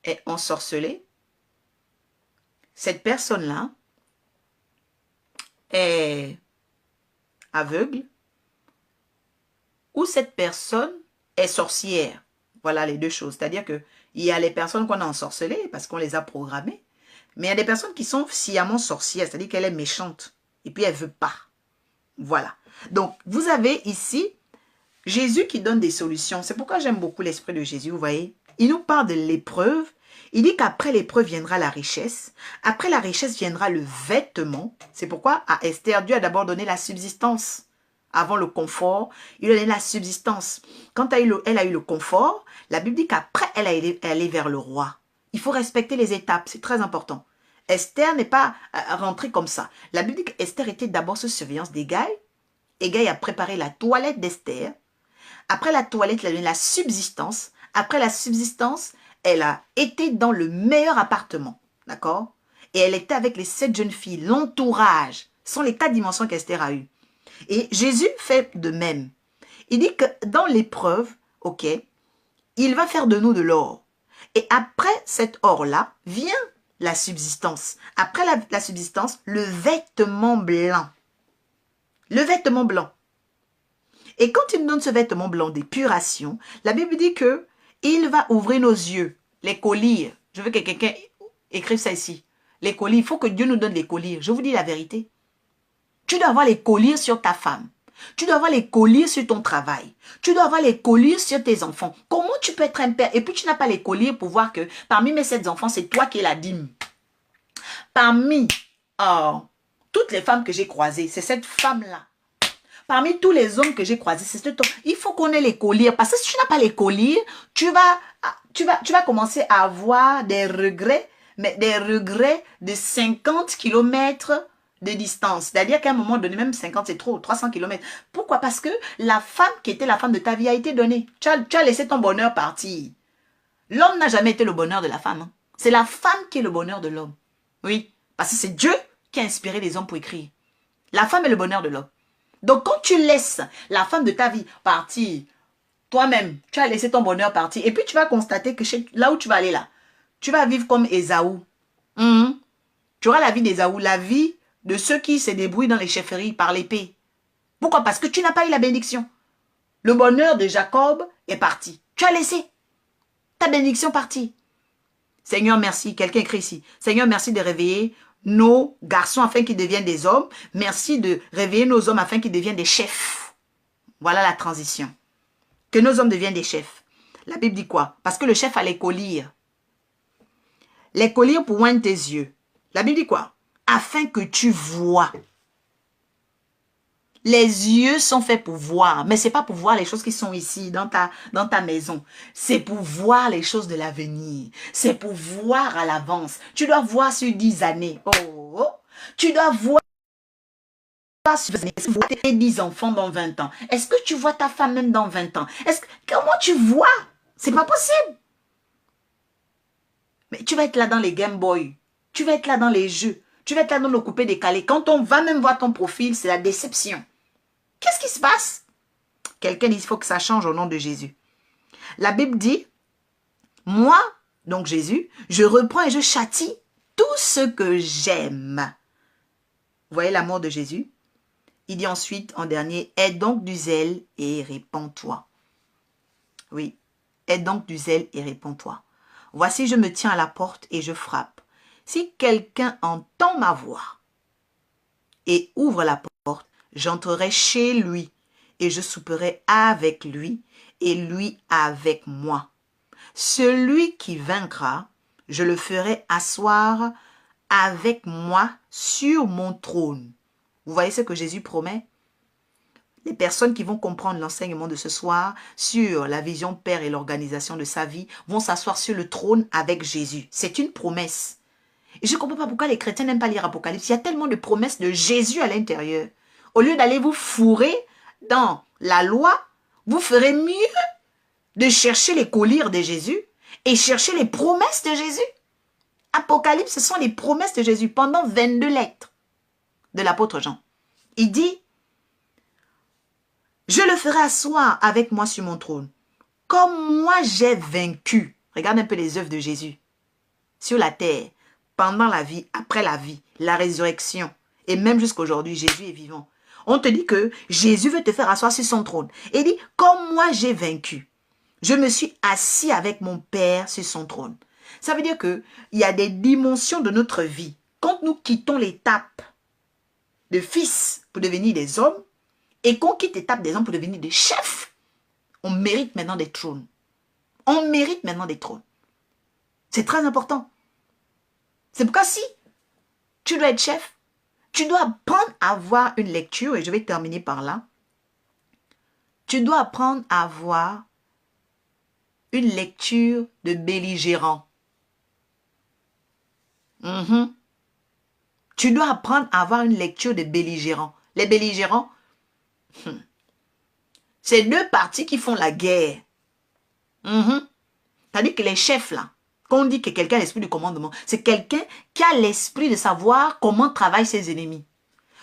est ensorcelée. Cette personne-là est aveugle. Ou cette personne est sorcière. Voilà les deux choses. C'est-à-dire qu'il y a les personnes qu'on a ensorcelées parce qu'on les a programmées. Mais il y a des personnes qui sont sciemment sorcières. C'est-à-dire qu'elle est méchante. Et puis elle ne veut pas. Voilà. Donc, vous avez ici Jésus qui donne des solutions. C'est pourquoi j'aime beaucoup l'esprit de Jésus. Vous voyez, il nous parle de l'épreuve. Il dit qu'après l'épreuve viendra la richesse. Après la richesse viendra le vêtement. C'est pourquoi à Esther, Dieu a d'abord donné la subsistance. Avant le confort, il a donné la subsistance. Quand elle a eu le confort, la Bible dit qu'après, elle est allée vers le roi. Il faut respecter les étapes, c'est très important. Esther n'est pas rentrée comme ça. La Bible dit qu'Esther était d'abord sous surveillance d'Hégai. Hégai a préparé la toilette d'Esther. Après la toilette, il a donné la subsistance. Après la subsistance, elle a été dans le meilleur appartement. D'accord? Et elle était avec les 7 jeunes filles, l'entourage. Ce sont les 4 dimensions qu'Esther a eues. Et Jésus fait de même. Il dit que dans l'épreuve, ok, il va faire de nous de l'or. Et après cet or-là, vient la subsistance. Après la subsistance, le vêtement blanc. Le vêtement blanc. Et quand il nous donne ce vêtement blanc d'épuration, la Bible dit que il va ouvrir nos yeux, les colliers. Je veux que quelqu'un écrive ça ici. Les colliers, il faut que Dieu nous donne les colliers. Je vous dis la vérité. Tu dois avoir les colliers sur ta femme. Tu dois avoir les colliers sur ton travail. Tu dois avoir les colliers sur tes enfants. Comment tu peux être un père et puis tu n'as pas les colliers pour voir que parmi mes 7 enfants, c'est toi qui es la dîme. Parmi toutes les femmes que j'ai croisées, c'est cette femme-là. Parmi tous les hommes que j'ai croisés, c'est cet homme. Il faut qu'on ait les colliers. Parce que si tu n'as pas les colliers, tu vas commencer à avoir des regrets, mais des regrets de 50 kilomètres de distance. C'est-à-dire qu'à un moment donné, même 50, c'est trop, 300 kilomètres. Pourquoi? Parce que la femme qui était la femme de ta vie a été donnée. Tu as laissé ton bonheur partir. L'homme n'a jamais été le bonheur de la femme. Hein. C'est la femme qui est le bonheur de l'homme. Oui, parce que c'est Dieu qui a inspiré les hommes pour écrire. La femme est le bonheur de l'homme. Donc quand tu laisses la femme de ta vie partir, toi-même, tu as laissé ton bonheur partir. Et puis tu vas constater que là où tu vas aller là, tu vas vivre comme Ésaü. Tu auras la vie d'Ésaü, la vie de ceux qui se débrouillent dans les chefferies par l'épée. Pourquoi? Parce que tu n'as pas eu la bénédiction. Le bonheur de Jacob est parti. Tu as laissé ta bénédiction partie. Seigneur, merci. Quelqu'un écrit ici. Seigneur, merci de réveiller nos garçons afin qu'ils deviennent des hommes. Merci de réveiller nos hommes afin qu'ils deviennent des chefs. Voilà la transition. Que nos hommes deviennent des chefs. La Bible dit quoi? Parce que le chef a les colliers. Les colliers pour oindre tes yeux. La Bible dit quoi? Afin que tu vois. Les yeux sont faits pour voir, mais ce n'est pas pour voir les choses qui sont ici, dans ta maison. C'est pour voir les choses de l'avenir. C'est pour voir à l'avance. Tu dois voir sur 10 années. Oh. Tu dois voir sur 10 enfants dans 20 ans. Est-ce que tu vois ta femme même dans 20 ans? Comment tu vois? C'est pas possible. Mais tu vas être là dans les Game Boy. Tu vas être là dans les jeux. Tu vas être là dans le coupé décalé. Quand on va même voir ton profil, c'est la déception. Qu'est-ce qui se passe? Quelqu'un dit, il faut que ça change au nom de Jésus. La Bible dit, moi, donc Jésus, je reprends et je châtie tout ce que j'aime. Vous voyez l'amour de Jésus? Il dit ensuite, en dernier, aie donc du zèle et répands-toi. Oui, aie donc du zèle et répands-toi. Voici, je me tiens à la porte et je frappe. Si quelqu'un entend ma voix et ouvre la porte, j'entrerai chez lui et je souperai avec lui et lui avec moi. Celui qui vaincra, je le ferai asseoir avec moi sur mon trône. Vous voyez ce que Jésus promet? Les personnes qui vont comprendre l'enseignement de ce soir sur la vision Père et l'organisation de sa vie vont s'asseoir sur le trône avec Jésus. C'est une promesse. Et je ne comprends pas pourquoi les chrétiens n'aiment pas lire Apocalypse. Il y a tellement de promesses de Jésus à l'intérieur. Au lieu d'aller vous fourrer dans la loi, vous ferez mieux de chercher les colliers de Jésus et chercher les promesses de Jésus. Apocalypse, ce sont les promesses de Jésus pendant 22 lettres de l'apôtre Jean. Il dit, je le ferai asseoir avec moi sur mon trône. Comme moi j'ai vaincu. Regarde un peu les œuvres de Jésus. Sur la terre, pendant la vie, après la vie, la résurrection. Et même jusqu'à aujourd'hui, Jésus est vivant. On te dit que Jésus veut te faire asseoir sur son trône. Et il dit, comme moi j'ai vaincu, je me suis assis avec mon Père sur son trône. Ça veut dire qu'il y a des dimensions de notre vie. Quand nous quittons l'étape de fils pour devenir des hommes, et qu'on quitte l'étape des hommes pour devenir des chefs, on mérite maintenant des trônes. On mérite maintenant des trônes. C'est très important. C'est pourquoi si tu dois être chef, tu dois apprendre à avoir une lecture, et je vais terminer par là. Tu dois apprendre à avoir une lecture de belligérant. Tu dois apprendre à avoir une lecture de belligérant. Les belligérants, c'est deux parties qui font la guerre. C'est-à-dire que les chefs là, quand on dit que quelqu'un a l'esprit du commandement, c'est quelqu'un qui a l'esprit de savoir comment travaillent ses ennemis.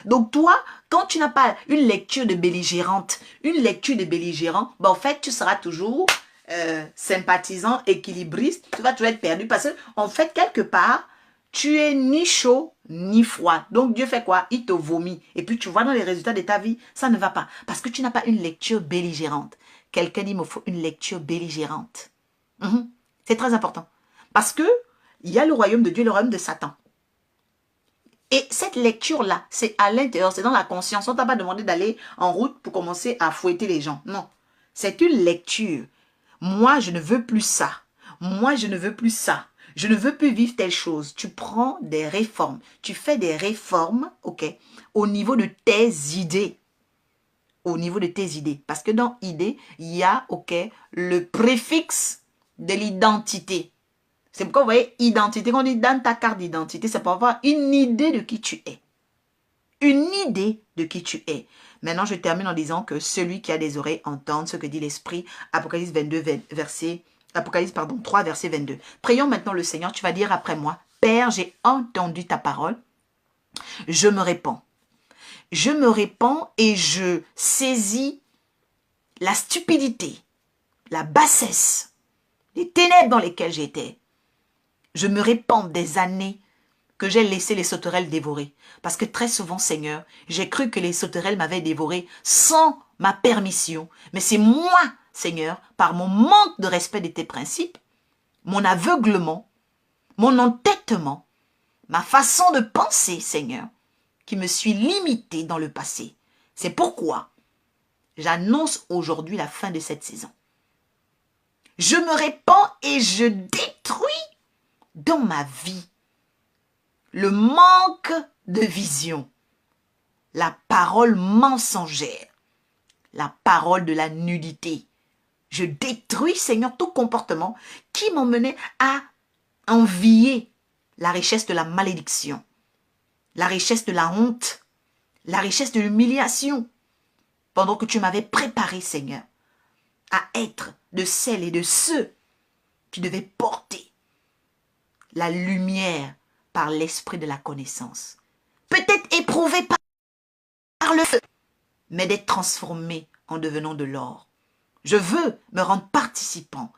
Donc toi, quand tu n'as pas une lecture de belligérante, une lecture de belligérant, ben en fait, tu seras toujours sympathisant, équilibriste, tu vas toujours être perdu parce que, en fait, quelque part, tu es ni chaud ni froid. Donc Dieu fait quoi? Il te vomit. Et puis tu vois dans les résultats de ta vie, ça ne va pas. Parce que tu n'as pas une lecture belligérante. Quelqu'un dit, il me faut une lecture belligérante. C'est très important. Parce que il y a le royaume de Dieu et le royaume de Satan. Et cette lecture-là, c'est à l'intérieur, c'est dans la conscience. On ne t'a pas demandé d'aller en route pour commencer à fouetter les gens. Non. C'est une lecture. Moi, je ne veux plus ça. Moi, je ne veux plus ça. Je ne veux plus vivre telle chose. Tu prends des réformes. Tu fais des réformes, ok, au niveau de tes idées. Au niveau de tes idées. Parce que dans idée, il y a, ok, le préfixe de l'identité. C'est pourquoi vous voyez, identité, quand on dit dans ta carte d'identité, c'est pour avoir une idée de qui tu es. une idée de qui tu es. Maintenant, je termine en disant que celui qui a des oreilles entende ce que dit l'Esprit. Apocalypse 22, Apocalypse 3, verset 22. Prions maintenant le Seigneur. Tu vas dire après moi, Père, j'ai entendu ta parole. Je me répands. Je me répands et je saisis la stupidité, la bassesse, les ténèbres dans lesquelles j'étais. Je me répands des années que j'ai laissé les sauterelles dévorer. Parce que très souvent, Seigneur, j'ai cru que les sauterelles m'avaient dévoré sans ma permission. Mais c'est moi, Seigneur, par mon manque de respect de tes principes, mon aveuglement, mon entêtement, ma façon de penser, Seigneur, qui me suis limité dans le passé. C'est pourquoi j'annonce aujourd'hui la fin de cette saison. Je me répands et je détruis dans ma vie le manque de vision, la parole mensongère, la parole de la nudité. Je détruis, Seigneur, tout comportement qui m'emmenait à envier la richesse de la malédiction, la richesse de la honte, la richesse de l'humiliation, pendant que tu m'avais préparé, Seigneur, à être de celles et de ceux qui devaient porter la lumière par l'esprit de la connaissance. Peut-être éprouvé par le feu, mais d'être transformé en devenant de l'or. Je veux me rendre participante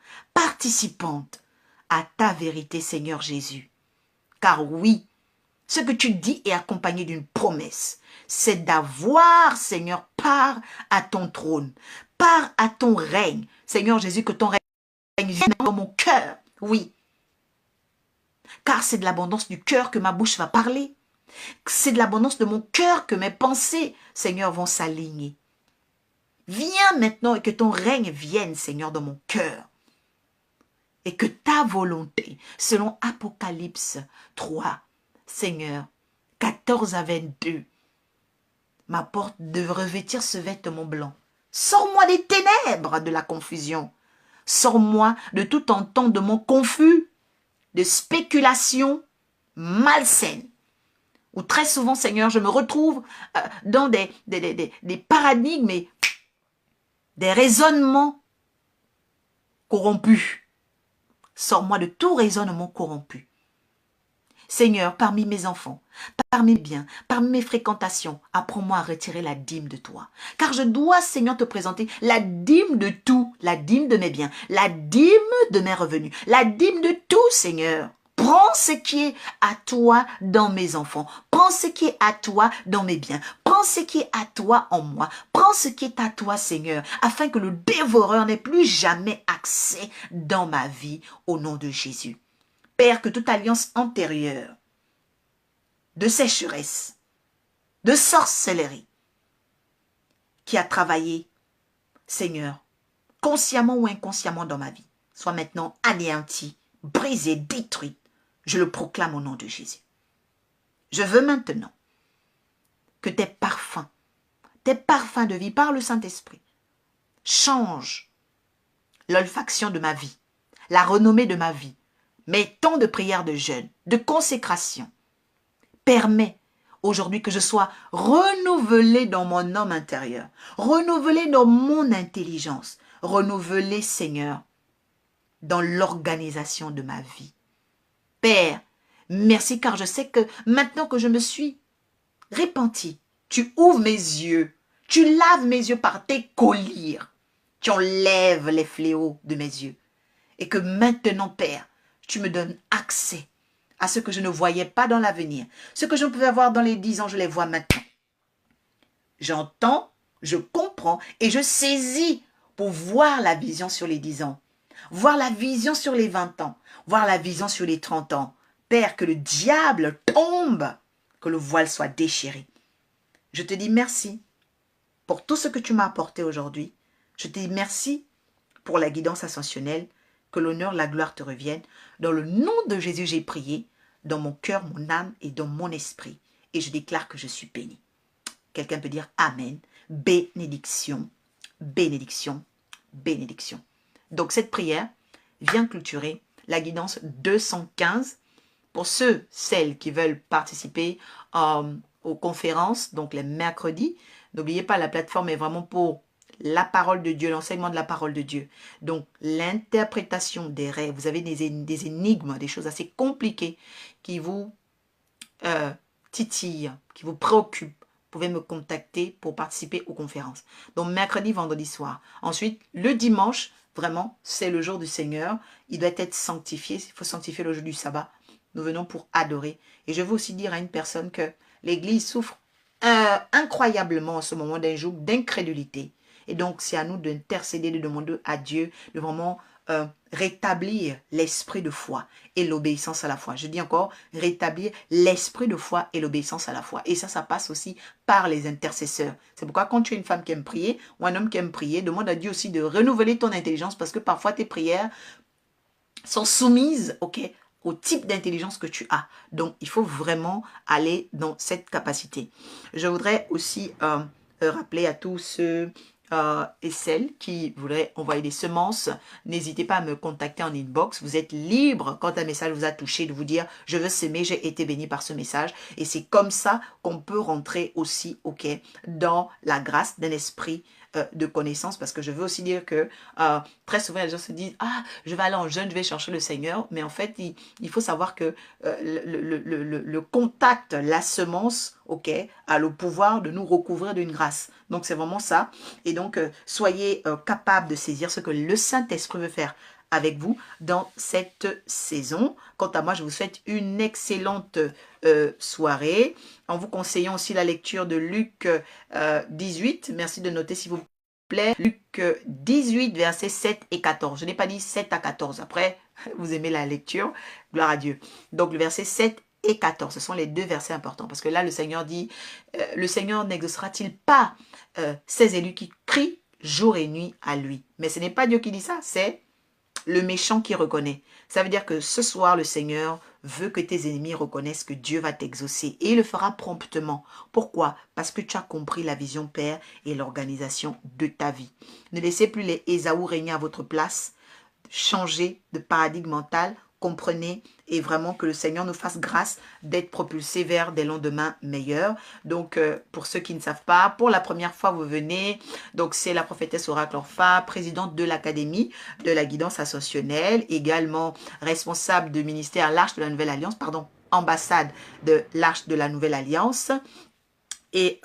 à ta vérité, Seigneur Jésus. Car oui, ce que tu dis est accompagné d'une promesse. C'est d'avoir, Seigneur, part à ton trône, part à ton règne. Seigneur Jésus, que ton règne vienne dans mon cœur. Oui. Car c'est de l'abondance du cœur que ma bouche va parler. C'est de l'abondance de mon cœur que mes pensées, Seigneur, vont s'aligner. Viens maintenant et que ton règne vienne, Seigneur, dans mon cœur. Et que ta volonté, selon Apocalypse 3, Seigneur, 14 à 22, m'apporte de revêtir ce vêtement blanc. Sors-moi des ténèbres de la confusion. Sors-moi de tout entendement confus, de spéculation malsaine. Où très souvent, Seigneur, je me retrouve dans des paradigmes et des raisonnements corrompus. Sors-moi de tout raisonnement corrompu. Seigneur, parmi mes enfants, parmi mes biens, parmi mes fréquentations, apprends-moi à retirer la dîme de toi. Car je dois, Seigneur, te présenter la dîme de tout, la dîme de mes biens, la dîme de mes revenus, la dîme de tout, Seigneur. Prends ce qui est à toi dans mes enfants. Prends ce qui est à toi dans mes biens. Prends ce qui est à toi en moi. Prends ce qui est à toi, Seigneur, afin que le dévoreur n'ait plus jamais accès dans ma vie au nom de Jésus. Père, que toute alliance antérieure de sécheresse, de sorcellerie, qui a travaillé, Seigneur, consciemment ou inconsciemment dans ma vie, soit maintenant anéantie, brisée, détruite. Je le proclame au nom de Jésus. Je veux maintenant que tes parfums de vie par le Saint-Esprit, changent l'olfaction de ma vie, la renommée de ma vie, mes temps de prière, de jeûne, de consécration. Permets aujourd'hui que je sois renouvelé dans mon homme intérieur, renouvelé dans mon intelligence, renouvelé, Seigneur, dans l'organisation de ma vie. Père, merci car je sais que maintenant que je me suis repenti, tu ouvres mes yeux, tu laves mes yeux par tes collyres, tu enlèves les fléaux de mes yeux. Et que maintenant, Père, tu me donnes accès à ce que je ne voyais pas dans l'avenir. Ce que je ne pouvais voir dans les 10 ans, je les vois maintenant. J'entends, je comprends et je saisis pour voir la vision sur les 10 ans. Voir la vision sur les 20 ans. Voir la vision sur les 30 ans. Père, que le diable tombe, que le voile soit déchiré. Je te dis merci pour tout ce que tu m'as apporté aujourd'hui. Je te dis merci pour la guidance ascensionnelle. Que l'honneur, la gloire te reviennent. Dans le nom de Jésus, j'ai prié, dans mon cœur, mon âme et dans mon esprit. Et je déclare que je suis béni. Quelqu'un peut dire Amen. Bénédiction, bénédiction, bénédiction. Donc cette prière vient clôturer la guidance 215. Pour ceux, celles qui veulent participer aux conférences, donc les mercredis. N'oubliez pas, la plateforme est vraiment pour la parole de Dieu, l'enseignement de la parole de Dieu. Donc, l'interprétation des rêves, vous avez des énigmes, des choses assez compliquées qui vous titillent, qui vous préoccupent. Vous pouvez me contacter pour participer aux conférences. Donc, mercredi, vendredi soir. Ensuite, le dimanche, vraiment, c'est le jour du Seigneur. Il doit être sanctifié. Il faut sanctifier le jour du sabbat. Nous venons pour adorer. Et je veux aussi dire à une personne que l'Église souffre incroyablement en ce moment d'un joug d'incrédulité. Et donc, c'est à nous d'intercéder, de demander à Dieu de vraiment rétablir l'esprit de foi et l'obéissance à la foi. Je dis encore, rétablir l'esprit de foi et l'obéissance à la foi. Et ça passe aussi par les intercesseurs. C'est pourquoi quand tu es une femme qui aime prier ou un homme qui aime prier, demande à Dieu aussi de renouveler ton intelligence parce que parfois tes prières sont soumises, au type d'intelligence que tu as. Donc, il faut vraiment aller dans cette capacité. Je voudrais aussi rappeler à tous ceux et celles qui voudraient envoyer des semences, n'hésitez pas à me contacter en inbox. Vous êtes libre quand un message vous a touché de vous dire je veux semer, j'ai été béni par ce message. Et c'est comme ça qu'on peut rentrer aussi dans la grâce d'un esprit de connaissance, parce que je veux aussi dire que très souvent les gens se disent ah je vais aller en jeûne, je vais chercher le Seigneur, mais en fait il faut savoir que le contact, la semence a le pouvoir de nous recouvrir d'une grâce. Donc c'est vraiment ça. Et donc soyez capables de saisir ce que le Saint-Esprit veut faire avec vous dans cette saison. Quant à moi, je vous souhaite une excellente soirée. En vous conseillant aussi la lecture de Luc 18. Merci de noter s'il vous plaît. Luc 18, versets 7 et 14. Je n'ai pas dit 7 à 14. Après, vous aimez la lecture. Gloire à Dieu. Donc, le verset 7 et 14. Ce sont les deux versets importants. Parce que là, le Seigneur dit, le Seigneur n'exaucera-t-il pas ses élus qui crient jour et nuit à lui? Mais ce n'est pas Dieu qui dit ça, c'est le méchant qui reconnaît. Ça veut dire que ce soir, le Seigneur veut que tes ennemis reconnaissent que Dieu va t'exaucer. Et il le fera promptement. Pourquoi? Parce que tu as compris la vision Père et l'organisation de ta vie. Ne laissez plus les Ésaü régner à votre place. Changez de paradigme mental. Comprenez et vraiment que le Seigneur nous fasse grâce d'être propulsés vers des lendemains meilleurs. Donc, pour ceux qui ne savent pas, pour la première fois, vous venez. Donc, c'est la prophétesse Oracle Orpha, présidente de l'Académie de la guidance ascensionnelle, également responsable du ministère L'Arche de la Nouvelle Alliance, ambassade de l'Arche de la Nouvelle Alliance. Et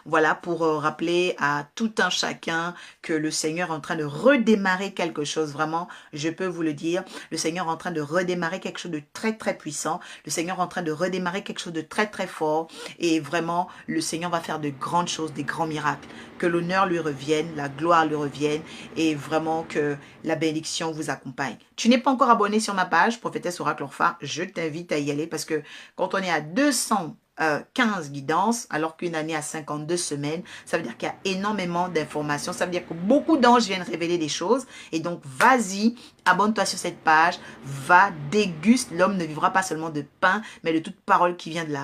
voilà, pour rappeler à tout un chacun que le Seigneur est en train de redémarrer quelque chose, vraiment, je peux vous le dire, le Seigneur est en train de redémarrer quelque chose de très très puissant, le Seigneur est en train de redémarrer quelque chose de très très fort, et vraiment, le Seigneur va faire de grandes choses, des grands miracles, que l'honneur lui revienne, la gloire lui revienne, et vraiment que la bénédiction vous accompagne. Tu n'es pas encore abonné sur ma page, Prophétesse Oracle Orpha, je t'invite à y aller, parce que quand on est à 215 guidances, alors qu'une année a 52 semaines, ça veut dire qu'il y a énormément d'informations, ça veut dire que beaucoup d'anges viennent révéler des choses, et donc vas-y, abonne-toi sur cette page, va, déguste, l'homme ne vivra pas seulement de pain, mais de toute parole qui vient de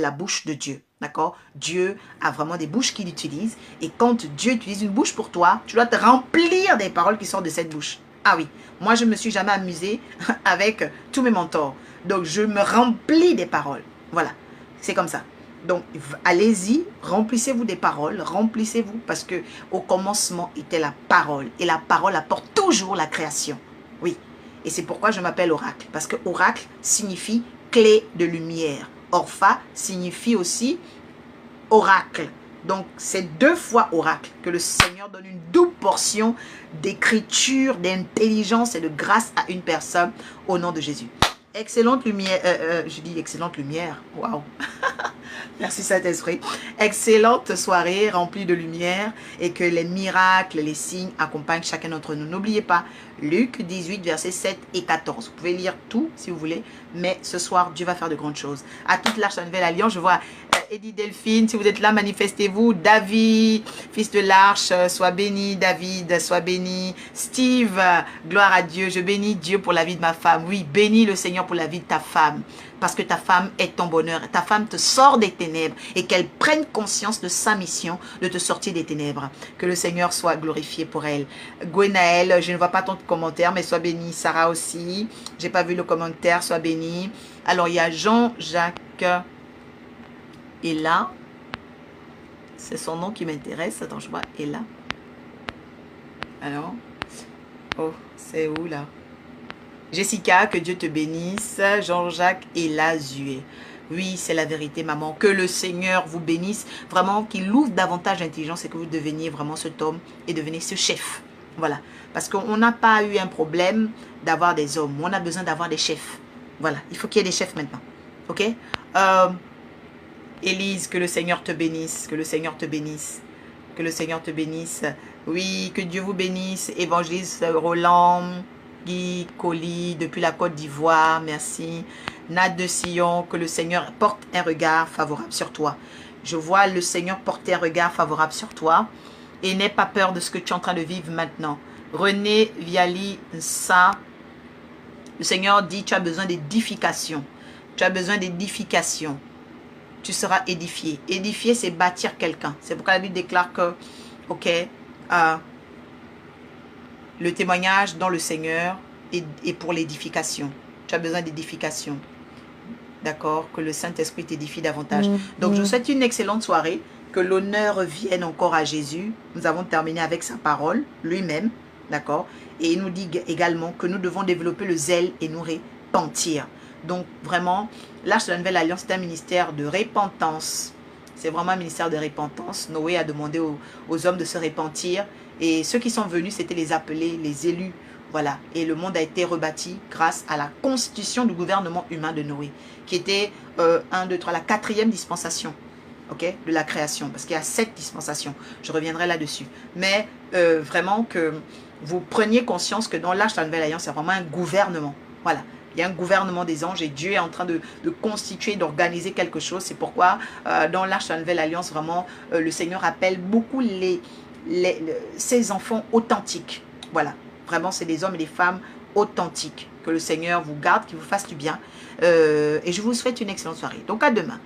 la bouche de Dieu, d'accord? Dieu a vraiment des bouches qu'il utilise, et quand Dieu utilise une bouche pour toi, tu dois te remplir des paroles qui sortent de cette bouche. Ah oui, moi je me suis jamais amusée avec tous mes mentors, donc je me remplis des paroles, voilà. C'est comme ça. Donc, allez-y, remplissez-vous des paroles, remplissez-vous, parce que au commencement était la parole. Et la parole apporte toujours la création. Oui. Et c'est pourquoi je m'appelle Oracle. Parce que Oracle signifie clé de lumière. Orpha signifie aussi oracle. Donc, c'est 2 fois oracle que le Seigneur donne une double portion d'écriture, d'intelligence et de grâce à une personne au nom de Jésus. Excellente lumière, je dis excellente lumière, waouh, merci Saint-Esprit, excellente soirée remplie de lumière et que les miracles, les signes accompagnent chacun d'entre nous. N'oubliez pas, Luc 18, versets 7 et 14, vous pouvez lire tout si vous voulez, mais ce soir, Dieu va faire de grandes choses. À toute l'Arche de la Nouvelle Alliance, je vois Eddie Delphine, si vous êtes là, manifestez-vous. David, fils de l'Arche, sois béni. David, sois béni. Steve, gloire à Dieu. Je bénis Dieu pour la vie de ma femme. Oui, bénis le Seigneur pour la vie de ta femme. Parce que ta femme est ton bonheur. Ta femme te sort des ténèbres et qu'elle prenne conscience de sa mission de te sortir des ténèbres. Que le Seigneur soit glorifié pour elle. Gwenaël, je ne vois pas ton commentaire, mais sois béni. Sarah aussi, j'ai pas vu le commentaire, sois béni. Alors, il y a Jean-Jacques Et là, c'est son nom qui m'intéresse. Attends, je vois. Et là. Alors, oh, c'est où là? Jessica, que Dieu te bénisse. Jean-Jacques et Lazué. Oui, c'est la vérité, maman. Que le Seigneur vous bénisse. Vraiment, qu'il ouvre davantage d'intelligence et que vous deveniez vraiment cet homme et devenez ce chef. Voilà. Parce qu'on n'a pas eu un problème d'avoir des hommes. On a besoin d'avoir des chefs. Voilà. Il faut qu'il y ait des chefs maintenant. OK? Élise, que le Seigneur te bénisse. Que le Seigneur te bénisse. Que le Seigneur te bénisse. Oui, que Dieu vous bénisse. Évangéliste Roland, Guy Colli, depuis la Côte d'Ivoire, merci. Nat de Sion, que le Seigneur porte un regard favorable sur toi. Je vois le Seigneur porter un regard favorable sur toi. Et n'aie pas peur de ce que tu es en train de vivre maintenant. René Viali Nsa, le Seigneur dit, tu as besoin d'édification. Tu as besoin d'édification. Tu seras édifié. Édifier, c'est bâtir quelqu'un. C'est pourquoi la Bible déclare que, ok, le témoignage dans le Seigneur est pour l'édification. Tu as besoin d'édification. D'accord? Que le Saint-Esprit t'édifie davantage. Donc, je vous souhaite une excellente soirée. Que l'honneur revienne encore à Jésus. Nous avons terminé avec sa parole, lui-même. D'accord? Et il nous dit également que nous devons développer le zèle et nous repentir. Donc, vraiment, l'Arche de la Nouvelle Alliance est un ministère de repentance. C'est vraiment un ministère de repentance. Noé a demandé aux hommes de se repentir. Et ceux qui sont venus, c'était les appelés, les élus. Voilà. Et le monde a été rebâti grâce à la constitution du gouvernement humain de Noé, qui était, 1, 2, 3, la 4e dispensation. Okay, de la création, parce qu'il y a 7 dispensations. Je reviendrai là-dessus. Mais vraiment que vous preniez conscience que dans l'Arche de la Nouvelle Alliance, il y a vraiment un gouvernement. Voilà. Il y a un gouvernement des anges et Dieu est en train de constituer, d'organiser quelque chose. C'est pourquoi dans l'Arche de la Nouvelle Alliance, vraiment, le Seigneur appelle beaucoup ses enfants authentiques. Voilà. Vraiment, c'est des hommes et des femmes authentiques. Que le Seigneur vous garde, qu'il vous fasse du bien. Et je vous souhaite une excellente soirée. Donc, à demain.